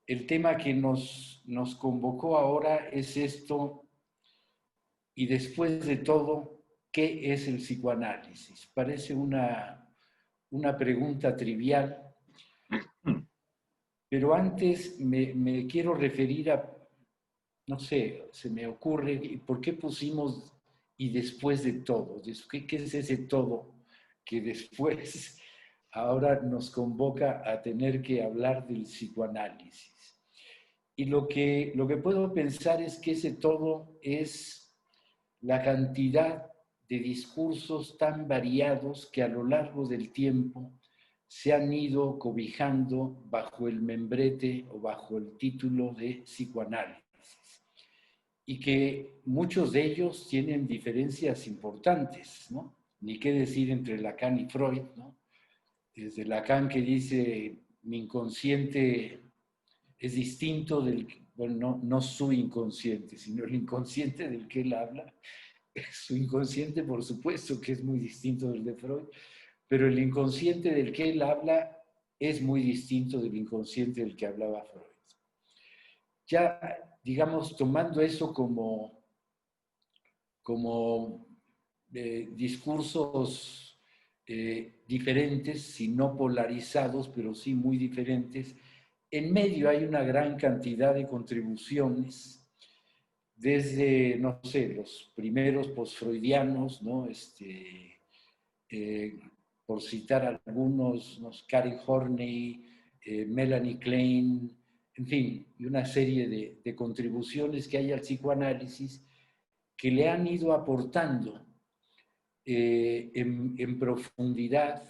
el tema que nos convocó ahora es esto, y después de todo, ¿qué es el psicoanálisis? Parece una pregunta trivial, pero antes me quiero referir a, no sé, se me ocurre, ¿por qué pusimos y después de todo? ¿Qué es ese todo que después ahora nos convoca a tener que hablar del psicoanálisis? Y lo que puedo pensar es que ese todo es la cantidad de discursos tan variados que a lo largo del tiempo se han ido cobijando bajo el membrete o bajo el título de psicoanálisis. Y que muchos de ellos tienen diferencias importantes, ¿no? Ni qué decir entre Lacan y Freud, ¿no? Desde Lacan, que dice, mi inconsciente es distinto del, bueno, no su inconsciente, sino el inconsciente del que él habla. Su inconsciente, por supuesto, que es muy distinto del de Freud, pero el inconsciente del que él habla es muy distinto del inconsciente del que hablaba Freud. Ya, digamos, tomando eso como discursos diferentes, si no polarizados, pero sí muy diferentes, en medio hay una gran cantidad de contribuciones desde, no sé, los primeros postfreudianos, ¿no? Eh, por citar algunos, ¿no? Karen Horney, Melanie Klein, en fin, y una serie de contribuciones que hay al psicoanálisis que le han ido aportando en profundidad,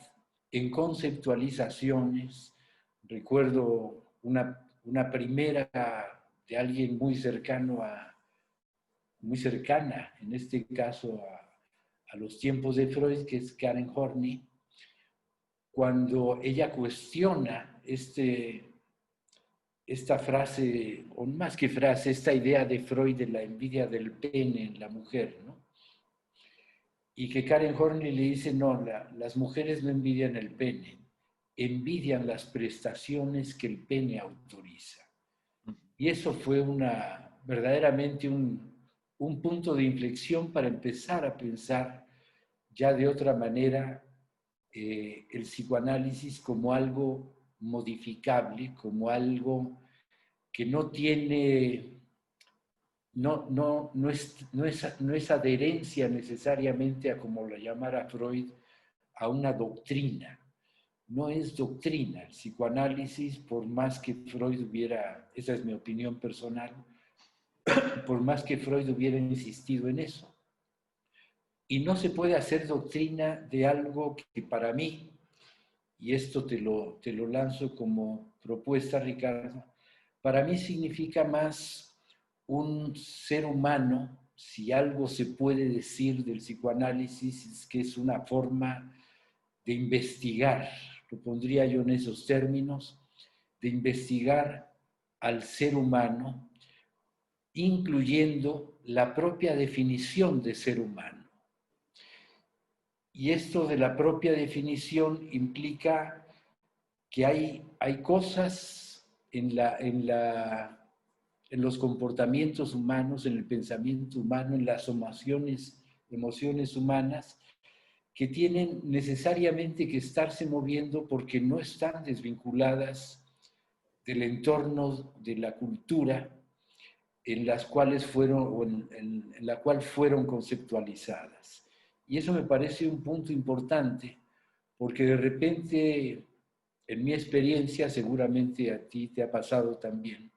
en conceptualizaciones. Recuerdo una primera de alguien muy cercana, en este caso a los tiempos de Freud, que es Karen Horney, cuando ella cuestiona esta frase, o más que frase, esta idea de Freud de la envidia del pene en la mujer, ¿no? Y que Karen Horney le dice, no, las mujeres no envidian el pene, envidian las prestaciones que el pene autoriza. Y eso fue verdaderamente un punto de inflexión para empezar a pensar ya de otra manera el psicoanálisis como algo modificable, como algo que no tiene, no es adherencia necesariamente a, como lo llamara Freud, a una doctrina. No es doctrina. El psicoanálisis, por más que Freud hubiera, esa es mi opinión personal, por más que Freud hubiera insistido en eso. Y no se puede hacer doctrina de algo que para mí, y esto te lo lanzo como propuesta, Ricardo, para mí significa más un ser humano, si algo se puede decir del psicoanálisis, es que es una forma de investigar, lo pondría yo en esos términos, de investigar al ser humano, incluyendo la propia definición de ser humano. Y esto de la propia definición implica que hay cosas en los comportamientos humanos, en el pensamiento humano, en las emociones humanas, que tienen necesariamente que estarse moviendo porque no están desvinculadas del entorno, de la cultura en las cuales fueron, o en la cual fueron conceptualizadas. Y eso me parece un punto importante, porque de repente, en mi experiencia, seguramente a ti te ha pasado también,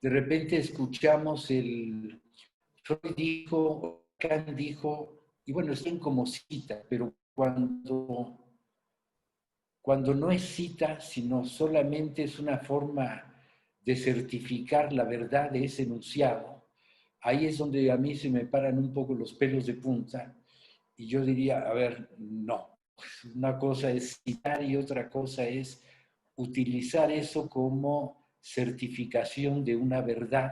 de repente escuchamos el Freud dijo, Kant dijo, y bueno, están como cita, pero cuando no es cita, sino solamente es una forma de certificar la verdad de ese enunciado, ahí es donde a mí se me paran un poco los pelos de punta y yo diría, a ver, no, una cosa es citar y otra cosa es utilizar eso como certificación de una verdad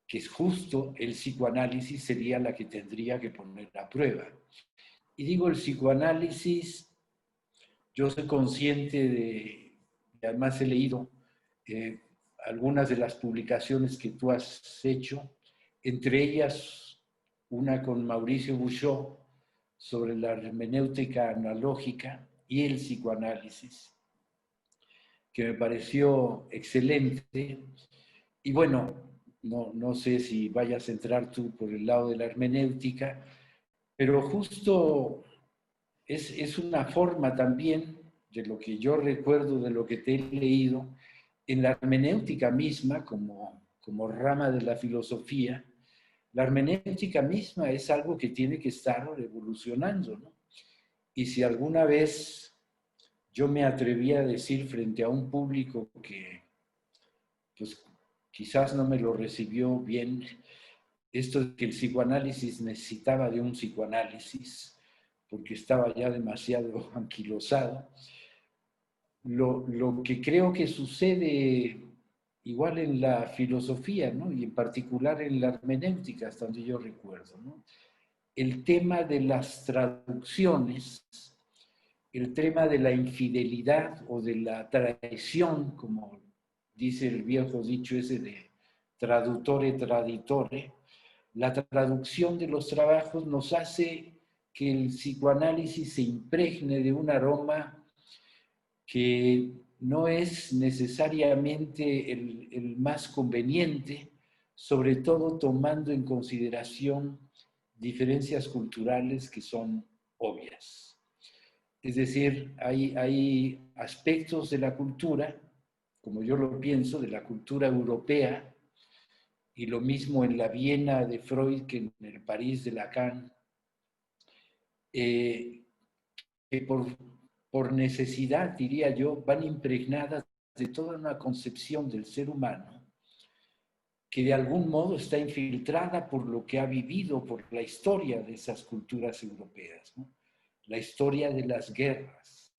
que es justo el psicoanálisis sería la que tendría que poner a prueba. Y digo el psicoanálisis, yo soy consciente y además he leído eh, algunas de las publicaciones que tú has hecho, entre ellas una con Mauricio Bouchot sobre la hermenéutica analógica y el psicoanálisis, que me pareció excelente. Y bueno, no sé si vayas a entrar tú por el lado de la hermenéutica, pero justo es una forma también de lo que yo recuerdo, de lo que te he leído, en la hermenéutica misma, como rama de la filosofía, la hermenéutica misma es algo que tiene que estar evolucionando, ¿no? Y si alguna vez yo me atreví a decir frente a un público que pues quizás no me lo recibió bien, esto de que el psicoanálisis necesitaba de un psicoanálisis, porque estaba ya demasiado anquilosado. Lo que creo que sucede igual en la filosofía, ¿no? Y en particular en la hermenéutica, hasta donde yo recuerdo, ¿no? El tema de las traducciones, el tema de la infidelidad o de la traición, como dice el viejo dicho ese de traductore traditore, la traducción de los trabajos nos hace que el psicoanálisis se impregne de un aroma que no es necesariamente el más conveniente, sobre todo tomando en consideración diferencias culturales que son obvias. Es decir, hay aspectos de la cultura, como yo lo pienso, de la cultura europea, y lo mismo en la Viena de Freud que en el París de Lacan, que por necesidad, diría yo, van impregnadas de toda una concepción del ser humano que de algún modo está infiltrada por lo que ha vivido, por la historia de esas culturas europeas, ¿no? La historia de las guerras.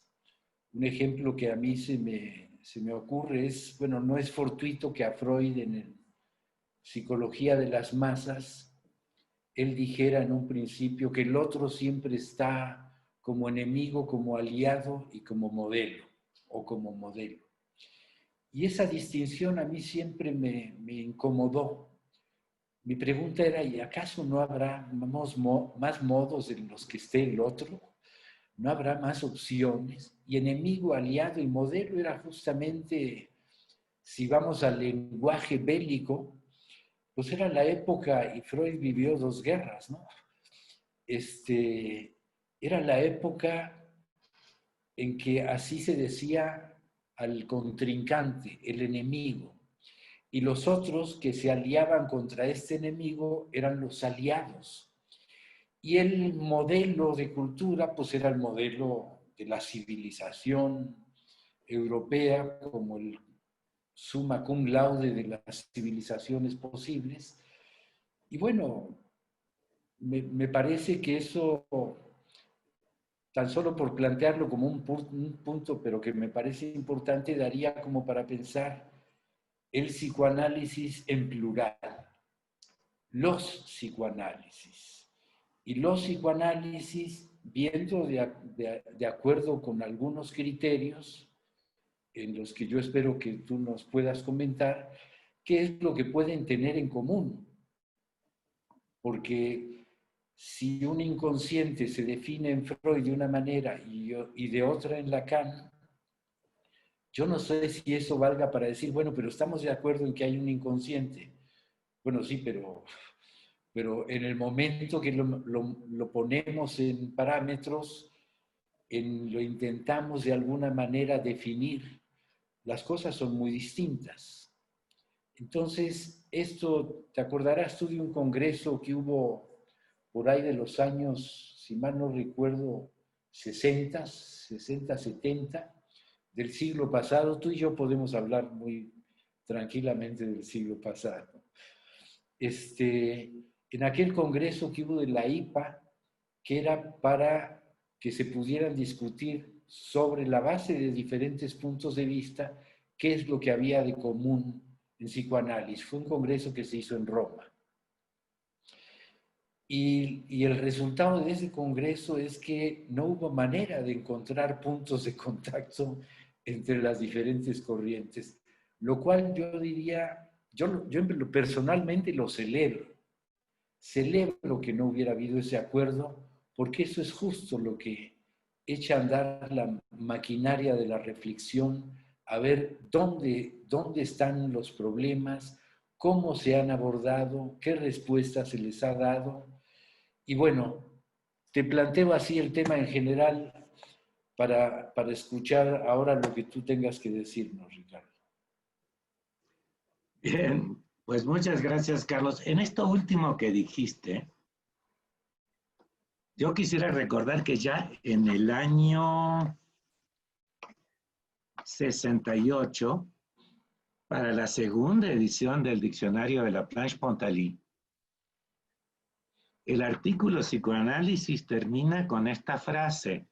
Un ejemplo que a mí se me ocurre es, bueno, no es fortuito que a Freud en el Psicología de las Masas, él dijera en un principio que el otro siempre está como enemigo, como aliado y como modelo, o como modelo. Y esa distinción a mí siempre me incomodó. Mi pregunta era, ¿y acaso no habrá más modos en los que esté el otro? ¿No habrá más opciones? Y enemigo, aliado y modelo era justamente, si vamos al lenguaje bélico, pues era la época, y Freud vivió dos guerras, ¿no? Era la época en que así se decía al contrincante, el enemigo, y los otros que se aliaban contra este enemigo eran los aliados. Y el modelo de cultura, pues era el modelo de la civilización europea como el summa cum laude de las civilizaciones posibles. Y bueno, me parece que eso, tan solo por plantearlo como un punto, pero que me parece importante, daría como para pensar el psicoanálisis en plural, los psicoanálisis. Y los psicoanálisis, viendo de acuerdo con algunos criterios, en los que yo espero que tú nos puedas comentar, qué es lo que pueden tener en común. Porque si un inconsciente se define en Freud de una manera y de otra en Lacan, yo no sé si eso valga para decir, bueno, pero estamos de acuerdo en que hay un inconsciente. Bueno, sí, pero en el momento que lo ponemos en parámetros, lo intentamos de alguna manera definir, las cosas son muy distintas. Entonces, esto, ¿te acordarás tú de un congreso que hubo por ahí de los años, si mal no recuerdo, 60, 70 del siglo pasado? Tú y yo podemos hablar muy tranquilamente del siglo pasado. En aquel congreso que hubo de la IPA, que era para que se pudieran discutir sobre la base de diferentes puntos de vista qué es lo que había de común en psicoanálisis. Fue un congreso que se hizo en Roma. Y el resultado de ese congreso es que no hubo manera de encontrar puntos de contacto entre las diferentes corrientes. lo cual yo diría, yo personalmente lo celebro. Celebro que no hubiera habido ese acuerdo, porque eso es justo lo que echa a andar la maquinaria de la reflexión, a ver dónde están los problemas, cómo se han abordado, qué respuestas se les ha dado. Y bueno, te planteo así el tema en general para escuchar ahora lo que tú tengas que decirnos, Ricardo. Bien, pues muchas gracias, Carlos. En esto último que dijiste, yo quisiera recordar que ya en el año 68, para la segunda edición del diccionario de la Planche-Pontali, el artículo psicoanálisis termina con esta frase.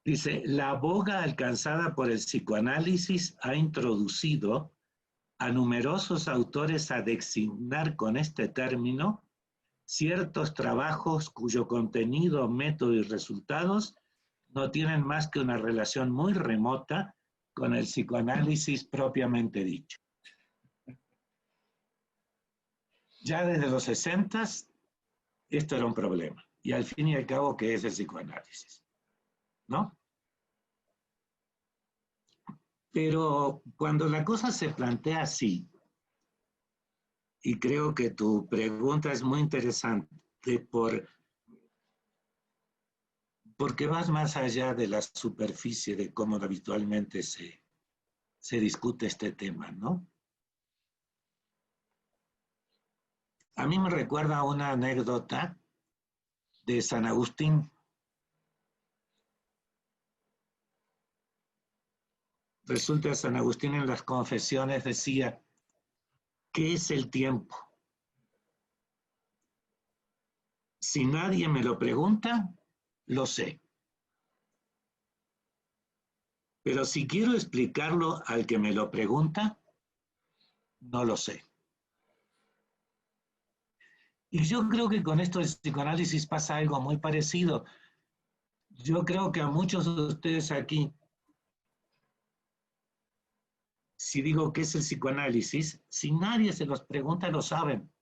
Dice, la boga alcanzada por el psicoanálisis ha introducido a numerosos autores a designar con este término ciertos trabajos cuyo contenido, método y resultados no tienen más que una relación muy remota con el psicoanálisis propiamente dicho. Ya desde los 60 esto era un problema. Y al fin y al cabo, ¿qué es el psicoanálisis? ¿No? Pero cuando la cosa se plantea así, y creo que tu pregunta es muy interesante porque vas más allá de la superficie de cómo habitualmente se discute este tema, ¿no? A mí me recuerda una anécdota de San Agustín. Resulta que San Agustín en las Confesiones decía, ¿qué es el tiempo? Si nadie me lo pregunta, lo sé. Pero si quiero explicarlo al que me lo pregunta, no lo sé. Y yo creo que con esto del psicoanálisis pasa algo muy parecido. Yo creo que a muchos de ustedes aquí, si digo qué es el psicoanálisis, si nadie se los pregunta, lo saben.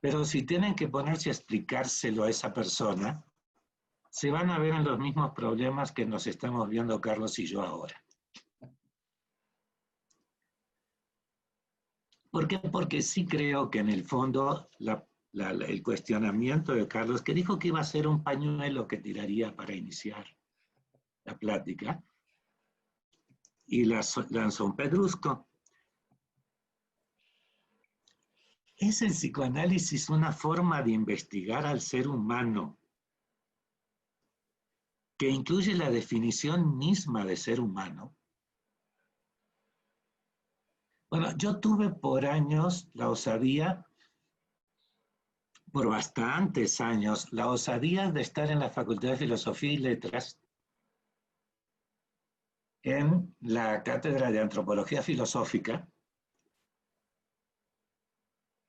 Pero si tienen que ponerse a explicárselo a esa persona, se van a ver en los mismos problemas que nos estamos viendo Carlos y yo ahora. ¿Por qué? Porque sí creo que en el fondo el cuestionamiento de Carlos, que dijo que iba a ser un pañuelo que tiraría para iniciar la plática, y lanzó un pedrusco. ¿Es el psicoanálisis una forma de investigar al ser humano que incluye la definición misma de ser humano? Bueno, yo tuve por años la osadía, por bastantes años, la osadía de estar en la Facultad de Filosofía y Letras, en la Cátedra de Antropología Filosófica,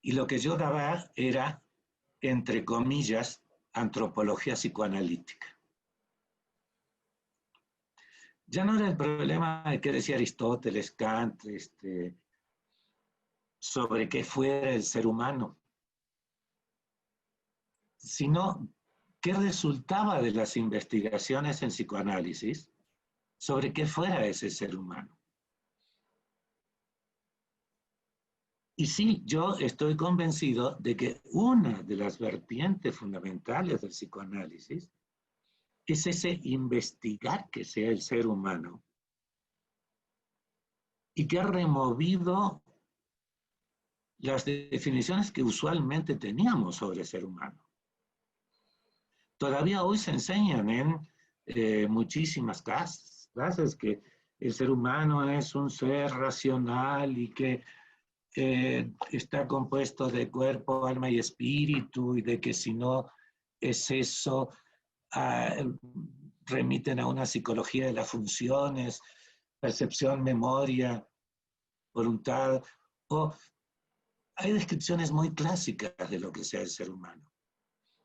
y lo que yo daba era, entre comillas, antropología psicoanalítica. Ya no era el problema de qué decía Aristóteles, Kant, sobre qué fuera el ser humano, sino qué resultaba de las investigaciones en psicoanálisis sobre qué fuera ese ser humano. Y sí, yo estoy convencido de que una de las vertientes fundamentales del psicoanálisis es ese investigar que sea el ser humano y que ha removido las definiciones que usualmente teníamos sobre el ser humano. Todavía hoy se enseñan en muchísimas clases que el ser humano es un ser racional y que está compuesto de cuerpo, alma y espíritu, y de que si no es eso, remiten a una psicología de las funciones, percepción, memoria, voluntad, o hay descripciones muy clásicas de lo que sea el ser humano.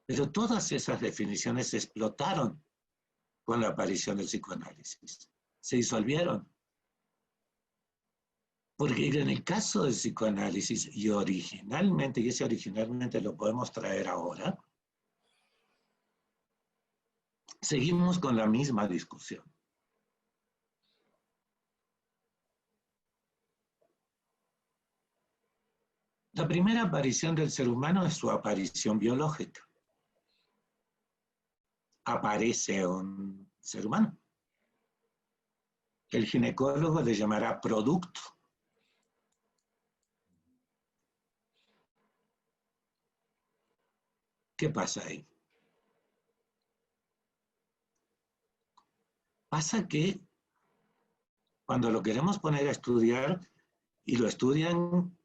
Pero todas esas definiciones se explotaron con la aparición del psicoanálisis, se disolvieron. Porque en el caso del psicoanálisis, y originalmente, y ese originalmente lo podemos traer ahora, seguimos con la misma discusión. La primera aparición del ser humano es su aparición biológica. Aparece un ser humano. El ginecólogo le llamará producto. ¿Qué pasa ahí? Pasa que cuando lo queremos poner a estudiar, y lo estudian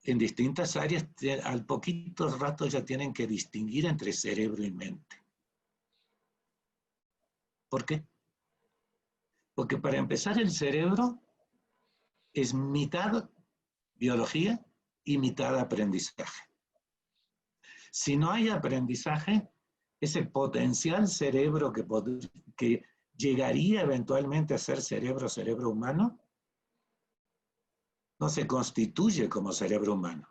en distintas áreas, al poquito rato ya tienen que distinguir entre cerebro y mente. ¿Por qué? Porque para empezar el cerebro es mitad biología y mitad aprendizaje. Si no hay aprendizaje, ese potencial cerebro que llegaría eventualmente a ser cerebro humano, no se constituye como cerebro humano.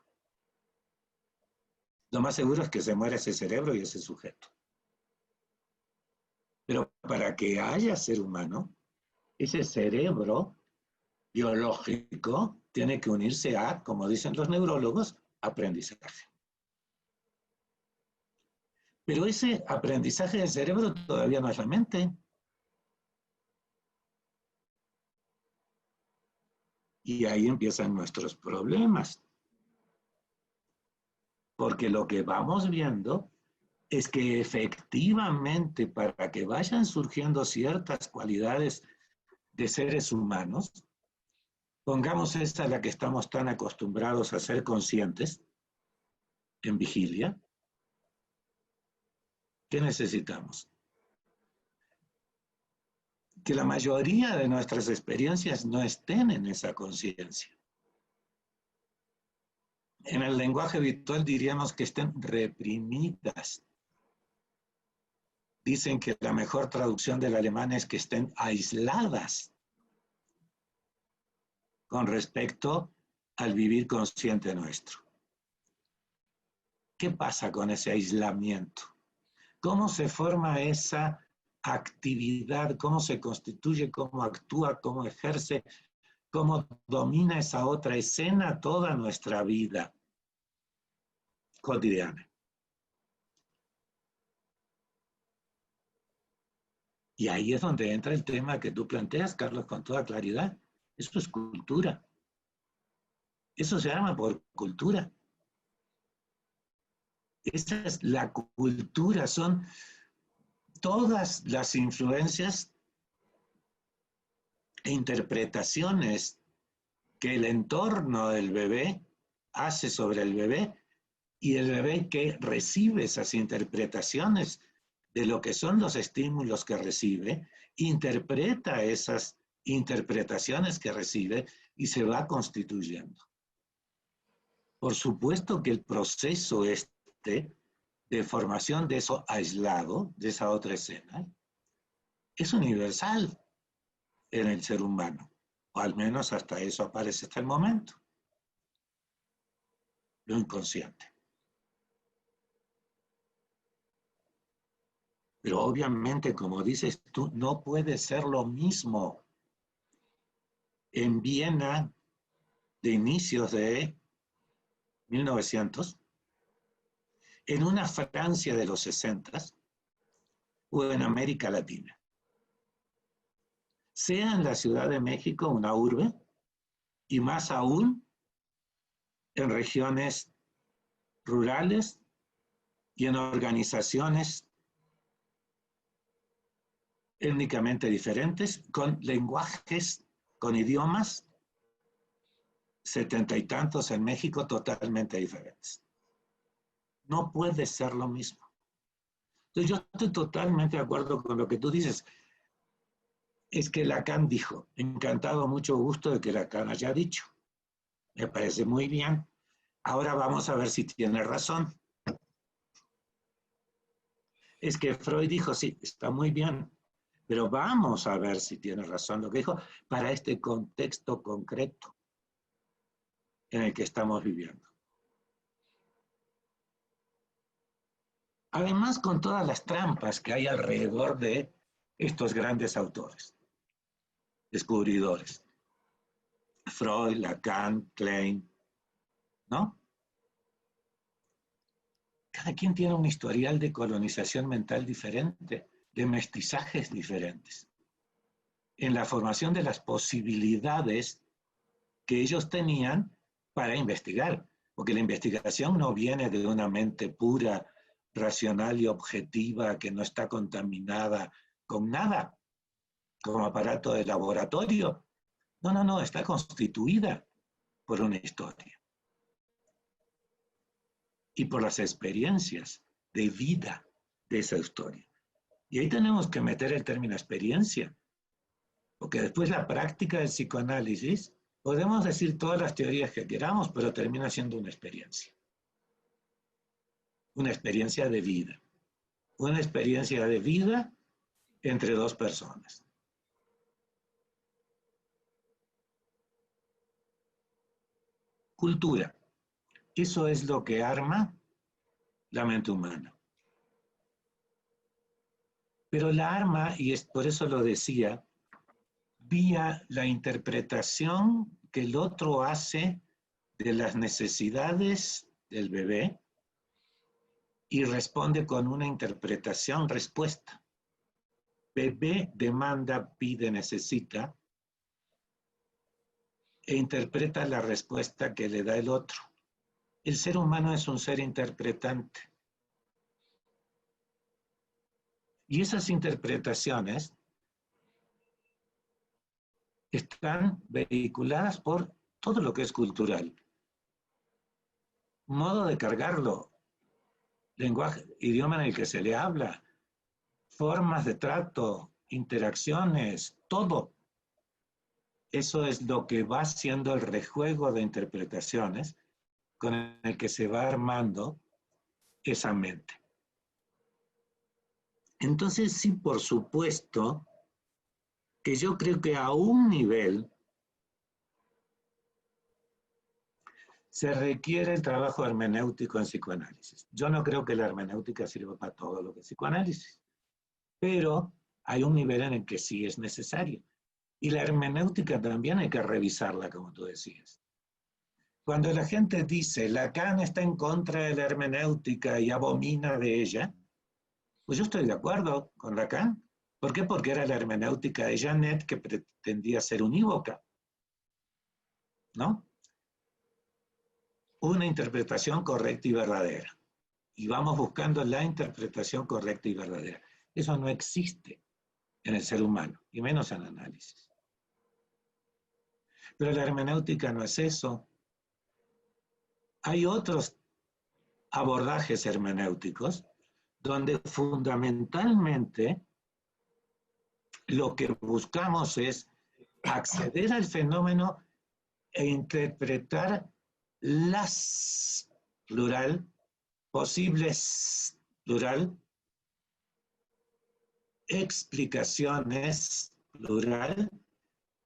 Lo más seguro es que se muera ese cerebro y ese sujeto. Pero para que haya ser humano, ese cerebro biológico tiene que unirse a, como dicen los neurólogos, aprendizaje. Pero ese aprendizaje del cerebro todavía no es la mente. Y ahí empiezan nuestros problemas. Porque lo que vamos viendo es que efectivamente para que vayan surgiendo ciertas cualidades de seres humanos, pongamos esta a la que estamos tan acostumbrados a ser conscientes, en vigilia, ¿qué necesitamos? Que la mayoría de nuestras experiencias no estén en esa conciencia. En el lenguaje habitual diríamos que estén reprimidas. Dicen que la mejor traducción del alemán es que estén aisladas con respecto al vivir consciente nuestro. ¿Qué pasa con ese aislamiento? ¿Cómo se forma esa actividad? ¿Cómo se constituye? ¿Cómo actúa? ¿Cómo ejerce? ¿Cómo domina esa otra escena toda nuestra vida cotidiana? Y ahí es donde entra el tema que tú planteas, Carlos, con toda claridad. Eso es cultura. Eso se llama por cultura. Esa es la cultura, son todas las influencias e interpretaciones que el entorno del bebé hace sobre el bebé y el bebé que recibe esas interpretaciones de lo que son los estímulos que recibe, interpreta esas interpretaciones que recibe y se va constituyendo. Por supuesto que el proceso de formación de eso aislado, de esa otra escena, es universal en el ser humano, o al menos hasta eso aparece hasta el momento, lo inconsciente. Pero obviamente, como dices tú, no puede ser lo mismo en Viena de inicios de 1900, en una Francia de los 60 o en América Latina. Sea en la Ciudad de México una urbe, y más aún en regiones rurales y en organizaciones étnicamente diferentes, con lenguajes, con idiomas, 70 y tantos en México, totalmente diferentes. No puede ser lo mismo. Entonces yo estoy totalmente de acuerdo con lo que tú dices. Es que Lacan dijo, encantado, mucho gusto de que Lacan haya dicho. Me parece muy bien. Ahora vamos a ver si tiene razón. Es que Freud dijo, sí, está muy bien, pero vamos a ver si tiene razón lo que dijo para este contexto concreto. en el que estamos viviendo. Además, con todas las trampas que hay alrededor de estos grandes autores, descubridores. Freud, Lacan, Klein, ¿no? Cada quien tiene un historial de colonización mental diferente, de mestizajes diferentes, en la formación de las posibilidades que ellos tenían para investigar, porque la investigación no viene de una mente pura, racional y objetiva que no está contaminada con nada, como aparato de laboratorio. No, está constituida por una historia y por las experiencias de vida de esa historia. Y ahí tenemos que meter el término experiencia, porque después la práctica del psicoanálisis, podemos decir todas las teorías que queramos, pero termina siendo una experiencia de vida, una experiencia de vida entre dos personas. Cultura. Eso es lo que arma la mente humana. Pero la arma, y es por eso lo decía, vía la interpretación que el otro hace de las necesidades del bebé y responde con una interpretación-respuesta. Bebé demanda, pide, necesita e interpreta la respuesta que le da el otro. El ser humano es un ser interpretante. Y esas interpretaciones están vehiculadas por todo lo que es cultural. Modo de cargarlo, lenguaje, idioma en el que se le habla, formas de trato, interacciones, todo. Eso es lo que va siendo el rejuego de interpretaciones con el que se va armando esa mente. Entonces, sí, por supuesto, que yo creo que a un nivel se requiere el trabajo hermenéutico en psicoanálisis. Yo no creo que la hermenéutica sirva para todo lo que es psicoanálisis, pero hay un nivel en el que sí es necesario. Y la hermenéutica también hay que revisarla, como tú decías. Cuando la gente dice, Lacan está en contra de la hermenéutica y abomina de ella, pues yo estoy de acuerdo con Lacan. ¿Por qué? Porque era la hermenéutica de Janet que pretendía ser unívoca, ¿no? Una interpretación correcta y verdadera. Y vamos buscando la interpretación correcta y verdadera. Eso no existe en el ser humano, y menos en análisis. Pero la hermenéutica no es eso. Hay otros abordajes hermenéuticos donde fundamentalmente lo que buscamos es acceder al fenómeno e interpretar las, plural, posibles, plural, explicaciones, plural,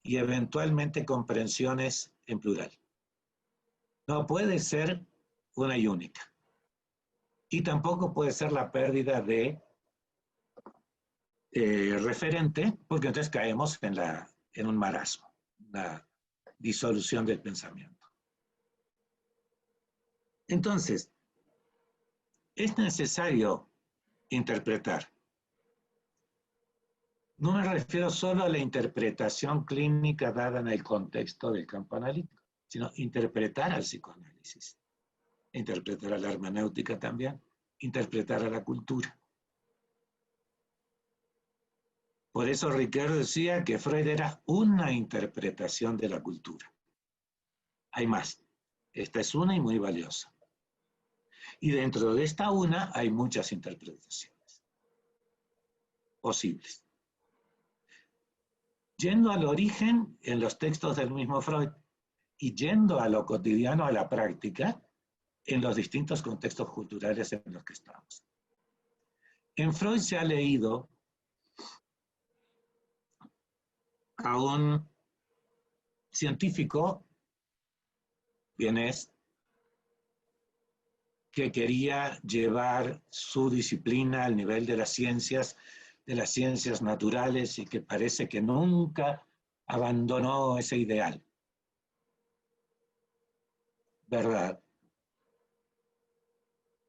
y eventualmente comprensiones en plural. No puede ser una y única. Y tampoco puede ser la pérdida de referente, porque entonces caemos en un marasmo, una disolución del pensamiento. Entonces, es necesario interpretar. No me refiero solo a la interpretación clínica dada en el contexto del campo analítico, sino interpretar al psicoanálisis, interpretar a la hermenéutica también, interpretar a la cultura. Por eso Riquet decía que Freud era una interpretación de la cultura. Hay más. Esta es una y muy valiosa. Y dentro de esta una hay muchas interpretaciones posibles. Yendo al origen en los textos del mismo Freud y yendo a lo cotidiano, a la práctica, en los distintos contextos culturales en los que estamos. En Freud se ha leído a un científico vienés, que quería llevar su disciplina al nivel de las ciencias naturales y que parece que nunca abandonó ese ideal. Verdad,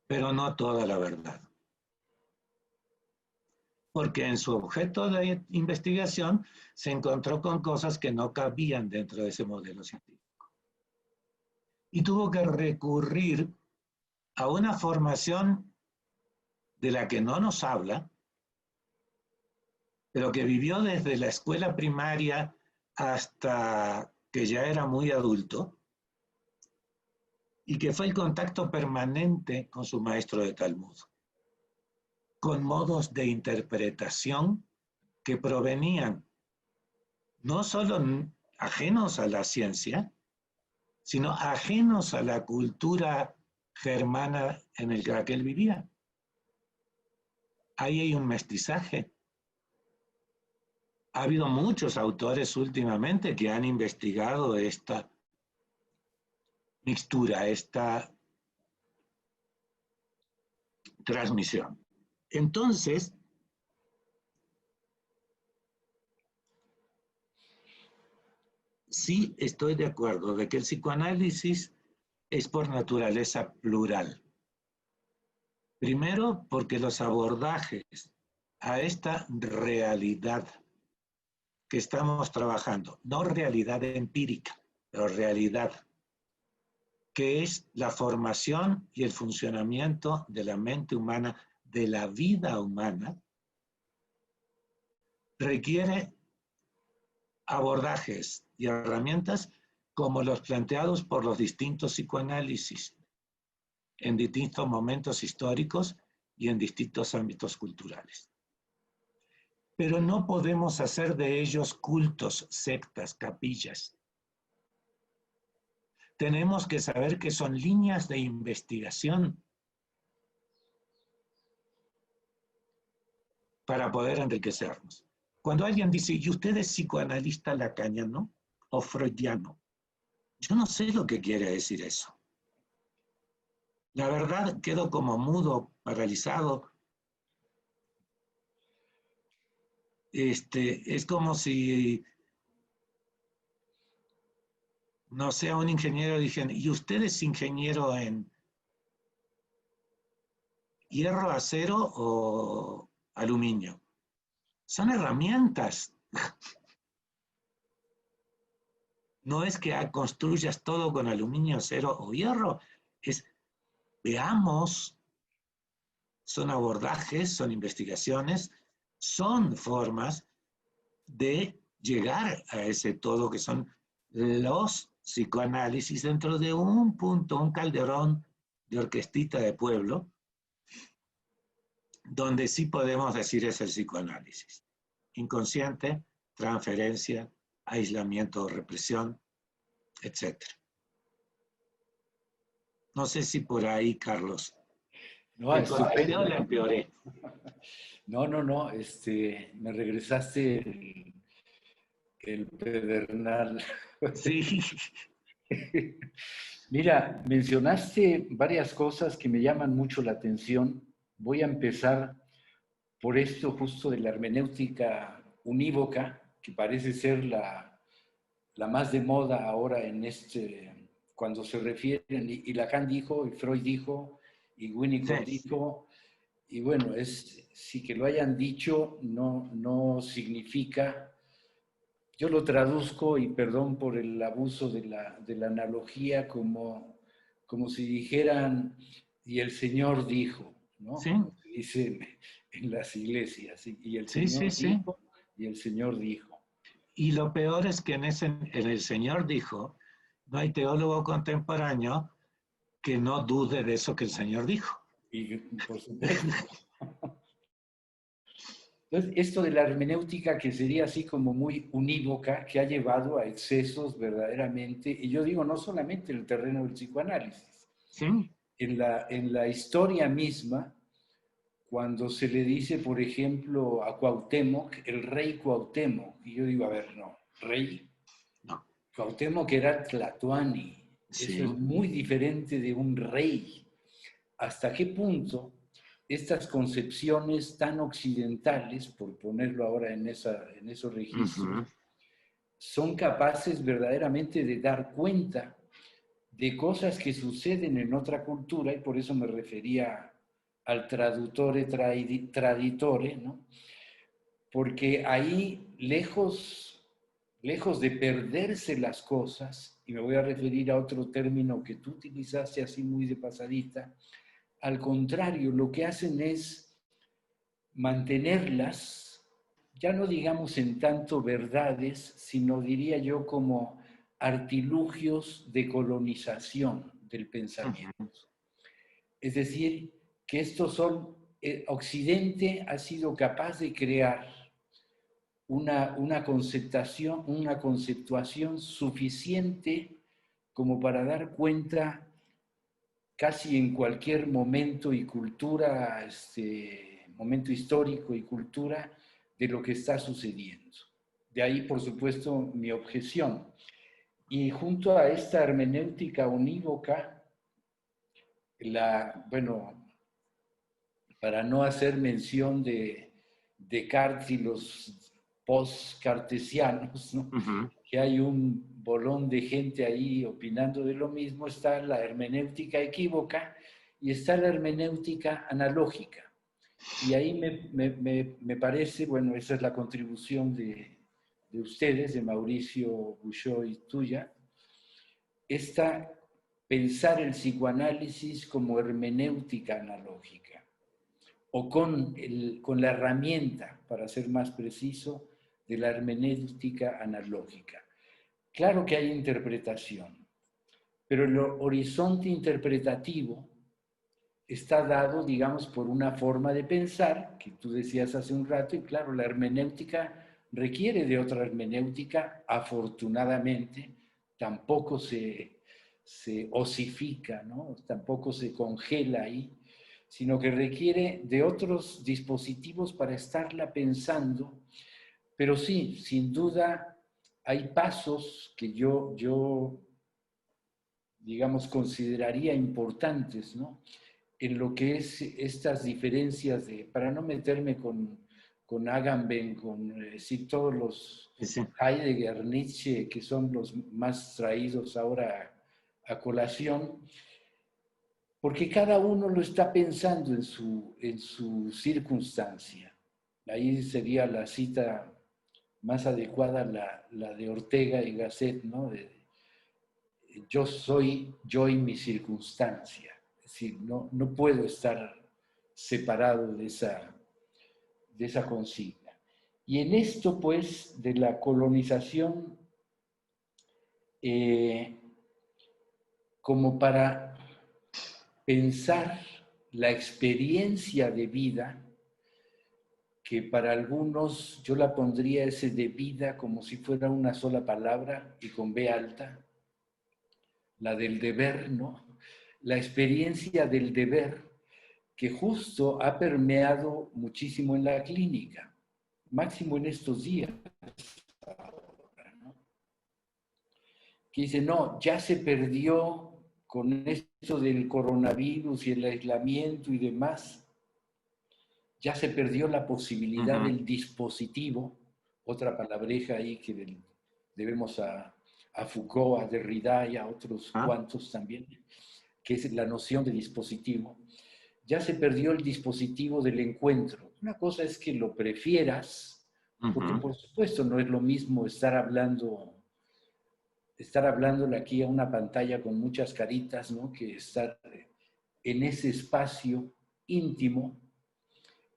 pero no toda la verdad. Porque en su objeto de investigación se encontró con cosas que no cabían dentro de ese modelo científico. Y tuvo que recurrir a una formación de la que no nos habla, pero que vivió desde la escuela primaria hasta que ya era muy adulto, y que fue el contacto permanente con su maestro de Talmud, con modos de interpretación que provenían no solo ajenos a la ciencia, sino ajenos a la cultura germana en la que él vivía. Ahí hay un mestizaje. Ha habido muchos autores últimamente que han investigado esta mixtura, esta transmisión. Entonces, sí estoy de acuerdo de que el psicoanálisis es por naturaleza plural. Primero, porque los abordajes a esta realidad que estamos trabajando, no realidad empírica, pero realidad, que es la formación y el funcionamiento de la mente humana, de la vida humana, requiere abordajes y herramientas como los planteados por los distintos psicoanálisis en distintos momentos históricos y en distintos ámbitos culturales. Pero no podemos hacer de ellos cultos, sectas, capillas. Tenemos que saber que son líneas de investigación para poder enriquecernos. Cuando alguien dice, ¿y usted es psicoanalista lacaniano o freudiano? Yo no sé lo que quiere decir eso. La verdad, quedo como mudo, paralizado. Es como si, no sé, a un ingeniero dijeran, ¿y usted es ingeniero en hierro, acero o aluminio? Son herramientas. No es que construyas todo con aluminio, acero o hierro. Es, veamos, son abordajes, son investigaciones, son formas de llegar a ese todo que son los psicoanálisis dentro de un punto, un calderón de orquestita de pueblo, donde sí podemos decir es el psicoanálisis. Inconsciente, transferencia, aislamiento, represión, etc. No sé si por ahí, Carlos, No, ¿le corregí o estupendo. le empeoré? No, me regresaste el pedernal. Sí, Mira, mencionaste varias cosas que me llaman mucho la atención. Voy a empezar por esto justo de la hermenéutica unívoca, que parece ser la más de moda ahora en cuando se refieren, y Lacan dijo, y Freud dijo, y Winnicott sí, dijo, y bueno, sí que lo hayan dicho, no significa, yo lo traduzco, y perdón por el abuso de la analogía, como si dijeran, y el Señor dijo, ¿no? sí, Como se dice en las iglesias, y el sí, sí, Señor sí. dijo, y el Señor dijo. Y lo peor es que en el Señor dijo, no hay teólogo contemporáneo que no dude de eso que el Señor dijo. Y por supuesto. Entonces, esto de la hermenéutica que sería así como muy unívoca, que ha llevado a excesos verdaderamente, y yo digo no solamente en el terreno del psicoanálisis, ¿Sí? en la historia misma, cuando se le dice, por ejemplo, a Cuauhtémoc, el rey Cuauhtémoc, y yo digo, a ver, no, rey No. Cuauhtémoc era Tlatoani, Eso Sí. es muy diferente de un rey. ¿Hasta qué punto estas concepciones tan occidentales, por ponerlo ahora en esos registros, Ujú. son capaces verdaderamente de dar cuenta de cosas que suceden en otra cultura? Y por eso me refería al traduttore traditore, ¿no? Porque ahí, lejos de perderse las cosas, y me voy a referir a otro término que tú utilizaste así muy de pasadita, al contrario, lo que hacen es mantenerlas, ya no digamos en tanto verdades, sino diría yo como artilugios de colonización del pensamiento. Ujú. Es decir, que estos son, Occidente ha sido capaz de crear una conceptuación suficiente como para dar cuenta casi en cualquier momento y cultura, momento histórico y cultura, de lo que está sucediendo. De ahí, por supuesto, mi objeción. Y junto a esta hermenéutica unívoca, bueno, para no hacer mención de Descartes y los post-cartesianos, ¿no? Ujú. Que hay un bolón de gente ahí opinando de lo mismo, está la hermenéutica equívoca y está la hermenéutica analógica. Y ahí me parece, bueno, esa es la contribución de ustedes, de Mauricio Buchó y tuya, esta pensar el psicoanálisis como hermenéutica analógica o con la herramienta, para ser más preciso, de la hermenéutica analógica. Claro que hay interpretación, pero el horizonte interpretativo está dado, digamos, por una forma de pensar, que tú decías hace un rato, y claro, la hermenéutica requiere de otra hermenéutica, afortunadamente, tampoco se osifica, ¿no? Tampoco se congela ahí, sino que requiere de otros dispositivos para estarla pensando. Pero sí, sin duda, hay pasos que yo digamos, consideraría importantes, ¿no? En lo que es estas diferencias para no meterme con Agamben, con sí, todos los Sí, sí. Heidegger, Nietzsche, que son los más traídos ahora a colación, porque cada uno lo está pensando en su circunstancia. Ahí sería la cita más adecuada, la de Ortega y Gasset, ¿no? Yo soy yo y mi circunstancia. Es decir, no puedo estar separado de esa consigna. Y en esto, pues, de la colonización, eh, como para pensar la experiencia de vida, que para algunos yo la pondría ese de vida como si fuera una sola palabra y con B alta, la del deber, ¿no? La experiencia del deber que justo ha permeado muchísimo en la clínica, máximo en estos días, ¿no? Que dice, no, ya se perdió con esto del coronavirus y el aislamiento y demás, ya se perdió la posibilidad Ujú. del dispositivo, otra palabreja ahí que debemos a Foucault, a Derrida y a otros Ah. cuantos también, que es la noción de dispositivo. Ya se perdió el dispositivo del encuentro. Una cosa es que lo prefieras, porque Ujú. por supuesto no es lo mismo estar hablándole aquí a una pantalla con muchas caritas, ¿no? Que estar en ese espacio íntimo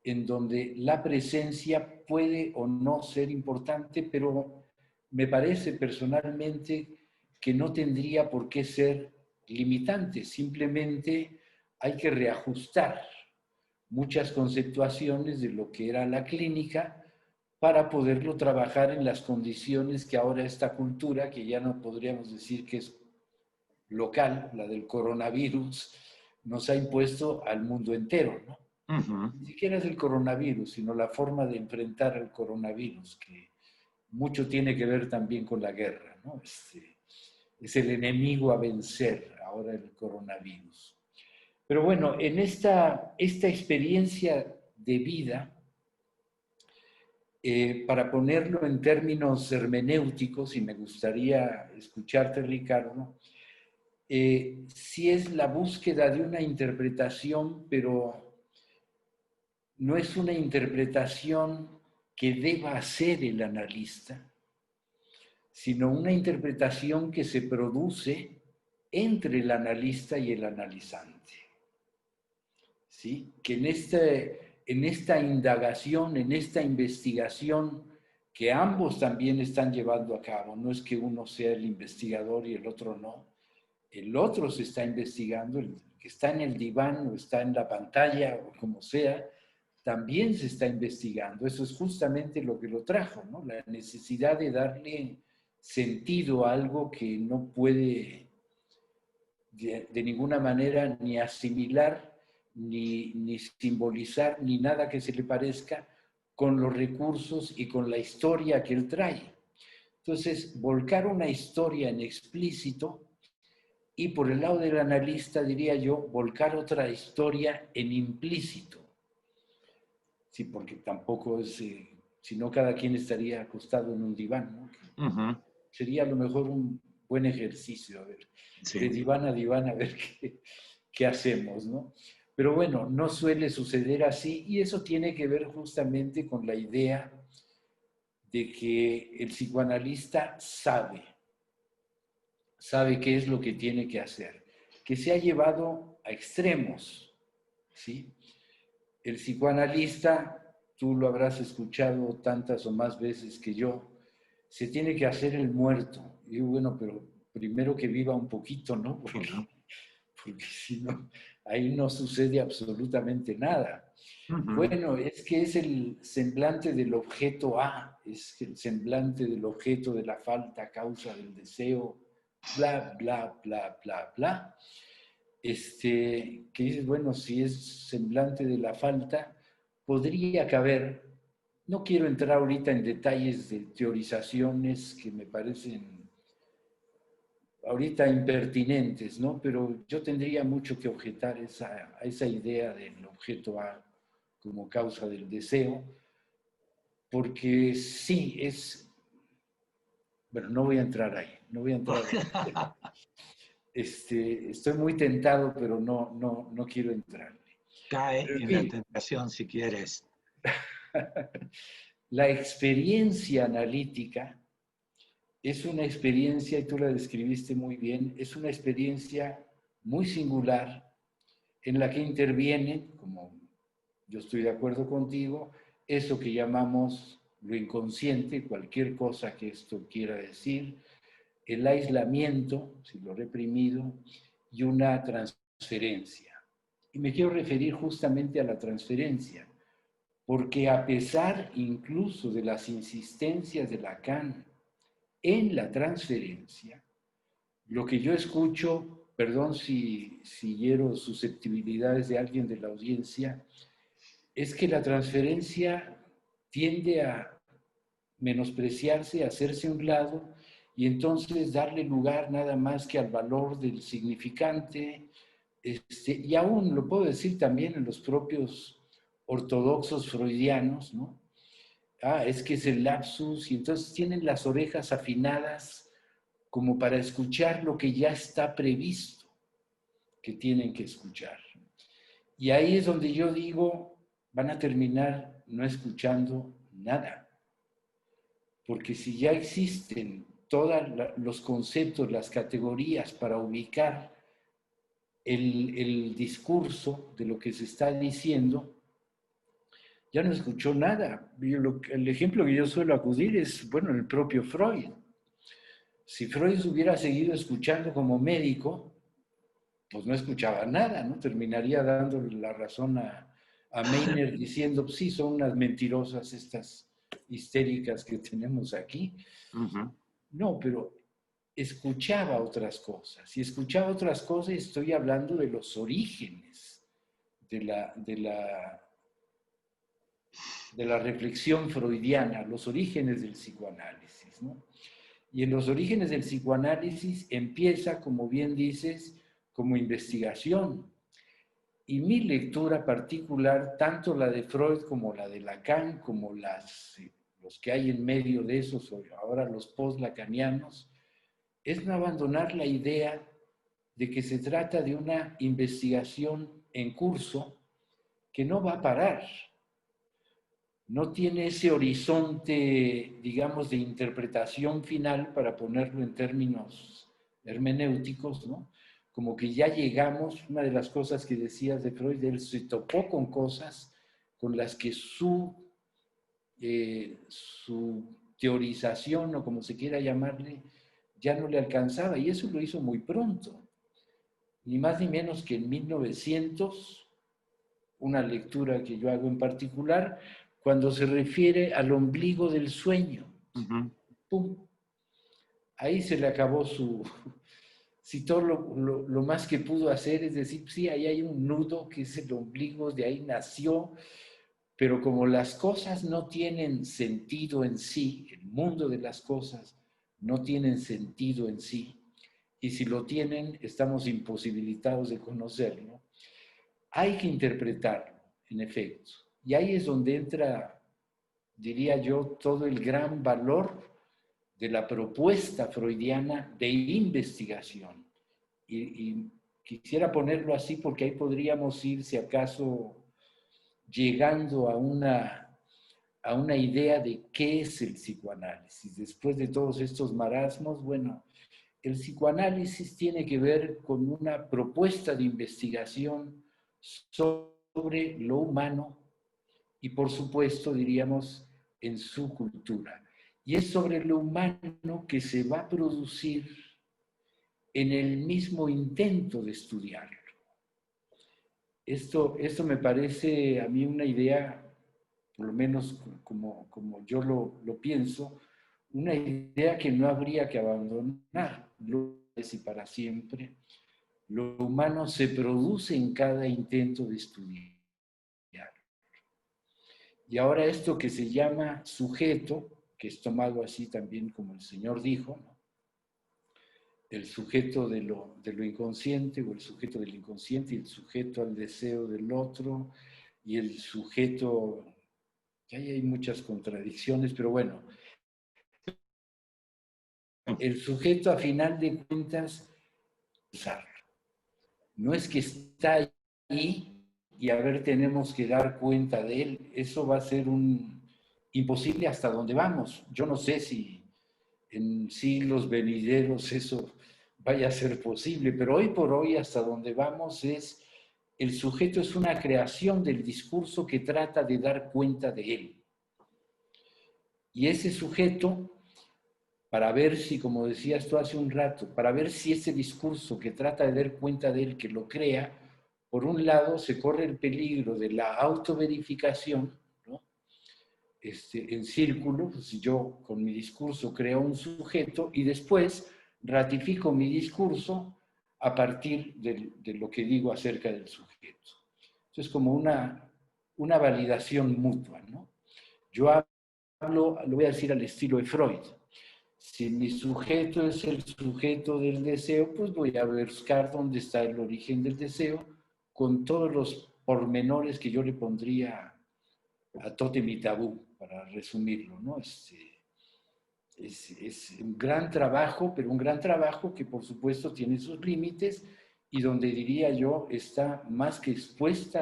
en donde la presencia puede o no ser importante, pero me parece personalmente que no tendría por qué ser limitante, simplemente hay que reajustar muchas conceptuaciones de lo que era la clínica para poderlo trabajar en las condiciones que ahora esta cultura, que ya no podríamos decir que es local, la del coronavirus, nos ha impuesto al mundo entero, ¿no? Ujú. Ni siquiera es el coronavirus, sino la forma de enfrentar el coronavirus, que mucho tiene que ver también con la guerra, ¿no? es el enemigo a vencer, ahora el coronavirus. Pero bueno, en esta experiencia de vida, para ponerlo en términos hermenéuticos, y me gustaría escucharte, Ricardo, sí es la búsqueda de una interpretación, pero no es una interpretación que deba hacer el analista, sino una interpretación que se produce entre el analista y el analizante. ¿Sí? Que en esta indagación, en esta investigación que ambos también están llevando a cabo, no es que uno sea el investigador y el otro no, el otro se está investigando, el que está en el diván o está en la pantalla o como sea, también se está investigando. Eso es justamente lo que lo trajo, ¿no? La necesidad de darle sentido a algo que no puede de ninguna manera ni asimilar, ni simbolizar, ni nada que se le parezca con los recursos y con la historia que él trae. Entonces, volcar una historia en explícito y por el lado del analista, diría yo, volcar otra historia en implícito. Sí, porque tampoco es, si no cada quien estaría acostado en un diván, ¿no? Sería a lo mejor un buen ejercicio, a ver, Sí. de diván a ver qué hacemos, ¿no? Pero bueno, no suele suceder así y eso tiene que ver justamente con la idea de que el psicoanalista sabe qué es lo que tiene que hacer, que se ha llevado a extremos, ¿sí? El psicoanalista, tú lo habrás escuchado tantas o más veces que yo, se tiene que hacer el muerto. Y digo, bueno, pero primero que viva un poquito, ¿no? Porque si no, ahí no sucede absolutamente nada. Bueno, es que es el semblante del objeto A, es el semblante del objeto de la falta, causa del deseo, bla, bla, bla, bla, bla. Que dices, bueno, si es semblante de la falta, podría caber, no quiero entrar ahorita en detalles de teorizaciones que me parecen ahorita impertinentes, ¿no? Pero yo tendría mucho que objetar a esa idea del objeto A como causa del deseo, porque sí es, bueno, no voy a entrar ahí, no voy a entrar ahí. Estoy muy tentado, pero no quiero entrar. Cae Pero, en en la fin, tentación si quieres. la experiencia analítica es una experiencia, y tú la describiste muy bien, es una experiencia muy singular en la que interviene, como yo estoy de acuerdo contigo, eso que llamamos lo inconsciente, cualquier cosa que esto quiera decir, el aislamiento, si lo reprimido, y una transferencia. Y me quiero referir justamente a la transferencia, porque a pesar incluso de las insistencias de Lacan en la transferencia, lo que yo escucho, perdón si hiero susceptibilidades de alguien de la audiencia, es que la transferencia tiende a menospreciarse, a hacerse a un lado y entonces darle lugar nada más que al valor del significante, y aún lo puedo decir también en los propios ortodoxos freudianos, ¿no? Es que es el lapsus y entonces tienen las orejas afinadas como para escuchar lo que ya está previsto que tienen que escuchar. Y ahí es donde yo digo, van a terminar no escuchando nada. Porque si ya existen todos los conceptos, las categorías para ubicar el discurso de lo que se está diciendo, ya no escuchó nada. El ejemplo que yo suelo acudir es, bueno, el propio Freud. Si Freud hubiera seguido escuchando como médico, pues no escuchaba nada, ¿no? Terminaría dándole la razón a Meiner diciendo, pues sí, son unas mentirosas estas histéricas que tenemos aquí. No, pero escuchaba otras cosas. Y escuchaba otras cosas, estoy hablando de los orígenes de la reflexión freudiana, los orígenes del psicoanálisis, ¿no? Y en los orígenes del psicoanálisis empieza, como bien dices, como investigación. Y mi lectura particular, tanto la de Freud como la de Lacan, como los que hay en medio de esos, ahora los post-lacanianos, es no abandonar la idea de que se trata de una investigación en curso que no va a parar. No tiene ese horizonte, digamos, de interpretación final, para ponerlo en términos hermenéuticos, ¿no? Como que ya llegamos, una de las cosas que decías de Freud, él se topó con cosas con las que su teorización, o como se quiera llamarle, ya no le alcanzaba, y eso lo hizo muy pronto, ni más ni menos que en 1900, una lectura que yo hago en particular, cuando se refiere al ombligo del sueño. ¡Pum! Ahí se le acabó si todo lo más que pudo hacer es decir, sí, ahí hay un nudo que es el ombligo, de ahí nació, pero como las cosas no tienen sentido en sí, el mundo de las cosas no tienen sentido en sí, y si lo tienen, estamos imposibilitados de conocerlo, hay que interpretarlo, en efecto. Y ahí es donde entra, diría yo, todo el gran valor de la propuesta freudiana de investigación. Y quisiera ponerlo así porque ahí podríamos ir, si acaso, llegando a una idea de qué es el psicoanálisis. Después de todos estos marasmos, bueno, el psicoanálisis tiene que ver con una propuesta de investigación sobre lo humano y, por supuesto, diríamos, en su cultura. Y es sobre lo humano que se va a producir en el mismo intento de estudiarlo. Esto me parece a mí una idea, por lo menos como yo lo pienso, una idea que no habría que abandonar, y para siempre. Lo humano se produce en cada intento de estudiar. Y ahora esto que se llama sujeto, que es tomado así también como el Señor dijo, ¿no? El sujeto de lo inconsciente, o el sujeto del inconsciente, y el sujeto al deseo del otro, y el sujeto, que ahí hay muchas contradicciones, pero bueno, el sujeto a final de cuentas, no es que está ahí y a ver, tenemos que dar cuenta de él, eso va a ser imposible hasta donde vamos. Yo no sé si en siglos venideros eso vaya a ser posible, pero hoy por hoy hasta donde vamos es, el sujeto es una creación del discurso que trata de dar cuenta de él. Y ese sujeto, para ver si, como decías tú hace un rato, para ver si ese discurso que trata de dar cuenta de él, que lo crea, por un lado se corre el peligro de la autoverificación, ¿no? En círculo, pues si yo con mi discurso creo un sujeto y después ratifico mi discurso a partir de lo que digo acerca del sujeto. Entonces, como una validación mutua, ¿no? Yo hablo, lo voy a decir al estilo de Freud. Si mi sujeto es el sujeto del deseo, pues voy a buscar dónde está el origen del deseo, con todos los pormenores que yo le pondría a Tótem y Tabú, para resumirlo, ¿no? Es un gran trabajo, pero un gran trabajo que por supuesto tiene sus límites y donde diría yo está más que expuesto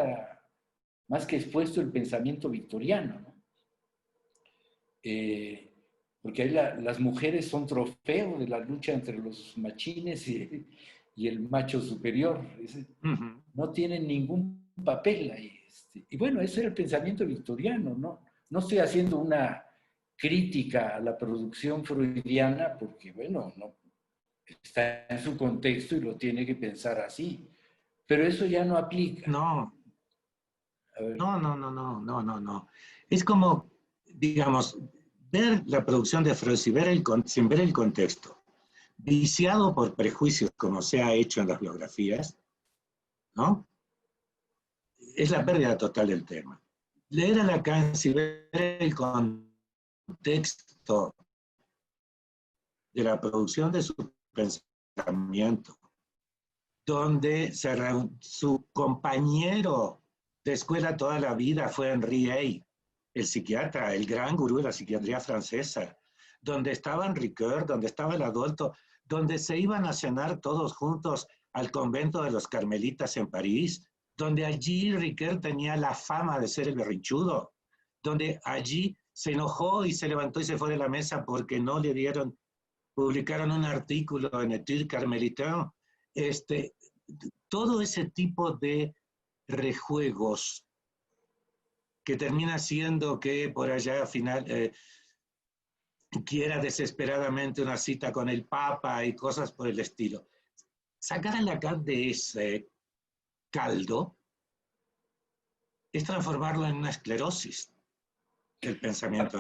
el pensamiento victoriano, ¿no? Porque ahí las mujeres son trofeo de la lucha entre los machines y el macho superior. No tienen ningún papel ahí. Y bueno, ese era el pensamiento victoriano, ¿no? No estoy haciendo una crítica a la producción freudiana porque, bueno, no, está en su contexto y lo tiene que pensar así. Pero eso ya no aplica. No, no. Es como, digamos, ver la producción de Freud sin ver el contexto, viciado por prejuicios como se ha hecho en las biografías, ¿no? Es la pérdida total del tema. Leer a Lacan sin ver el contexto de la producción de su pensamiento, donde su compañero de escuela toda la vida fue Henri Ey, el psiquiatra, el gran gurú de la psiquiatría francesa, donde estaba Ricoeur, donde estaba el adulto, donde se iban a cenar todos juntos al convento de los carmelitas en París, donde allí Ricoeur tenía la fama de ser el berrinchudo, donde allí se enojó y se levantó y se fue de la mesa porque no le dieron, publicaron un artículo en Etudes Carmelitain, todo ese tipo de rejuegos que termina siendo que por allá al final quiera desesperadamente una cita con el Papa y cosas por el estilo. Sacar a Lacan de ese caldo es transformarlo en una esclerosis del pensamiento.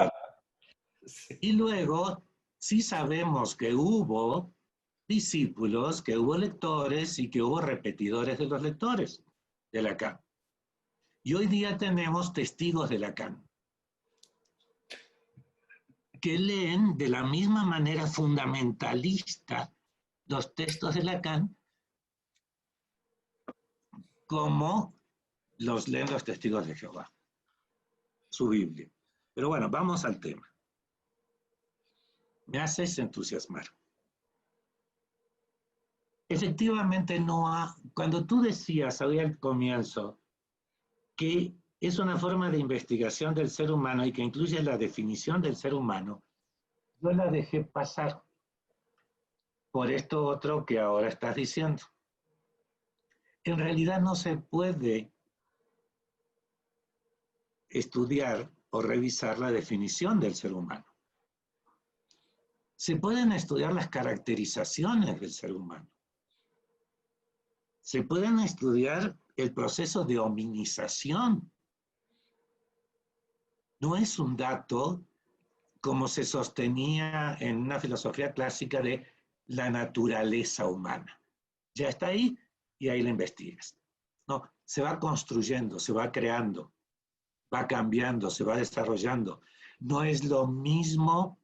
Sí. Y luego sí sabemos que hubo discípulos, que hubo lectores y que hubo repetidores de los lectores de Lacan. Y hoy día tenemos testigos de Lacan que leen de la misma manera fundamentalista los textos de Lacan como los leen los testigos de Jehová, su Biblia. Pero bueno, vamos al tema. Me haces entusiasmar. Efectivamente, cuando tú decías hoy al comienzo que es una forma de investigación del ser humano y que incluye la definición del ser humano, yo la dejé pasar por esto otro que ahora estás diciendo. En realidad no se puede estudiar o revisar la definición del ser humano. Se pueden estudiar las caracterizaciones del ser humano. Se pueden estudiar el proceso de hominización. No es un dato como se sostenía en una filosofía clásica de la naturaleza humana. Ya está ahí y ahí la investigas. No, se va construyendo, se va creando, va cambiando, se va desarrollando. No es lo mismo,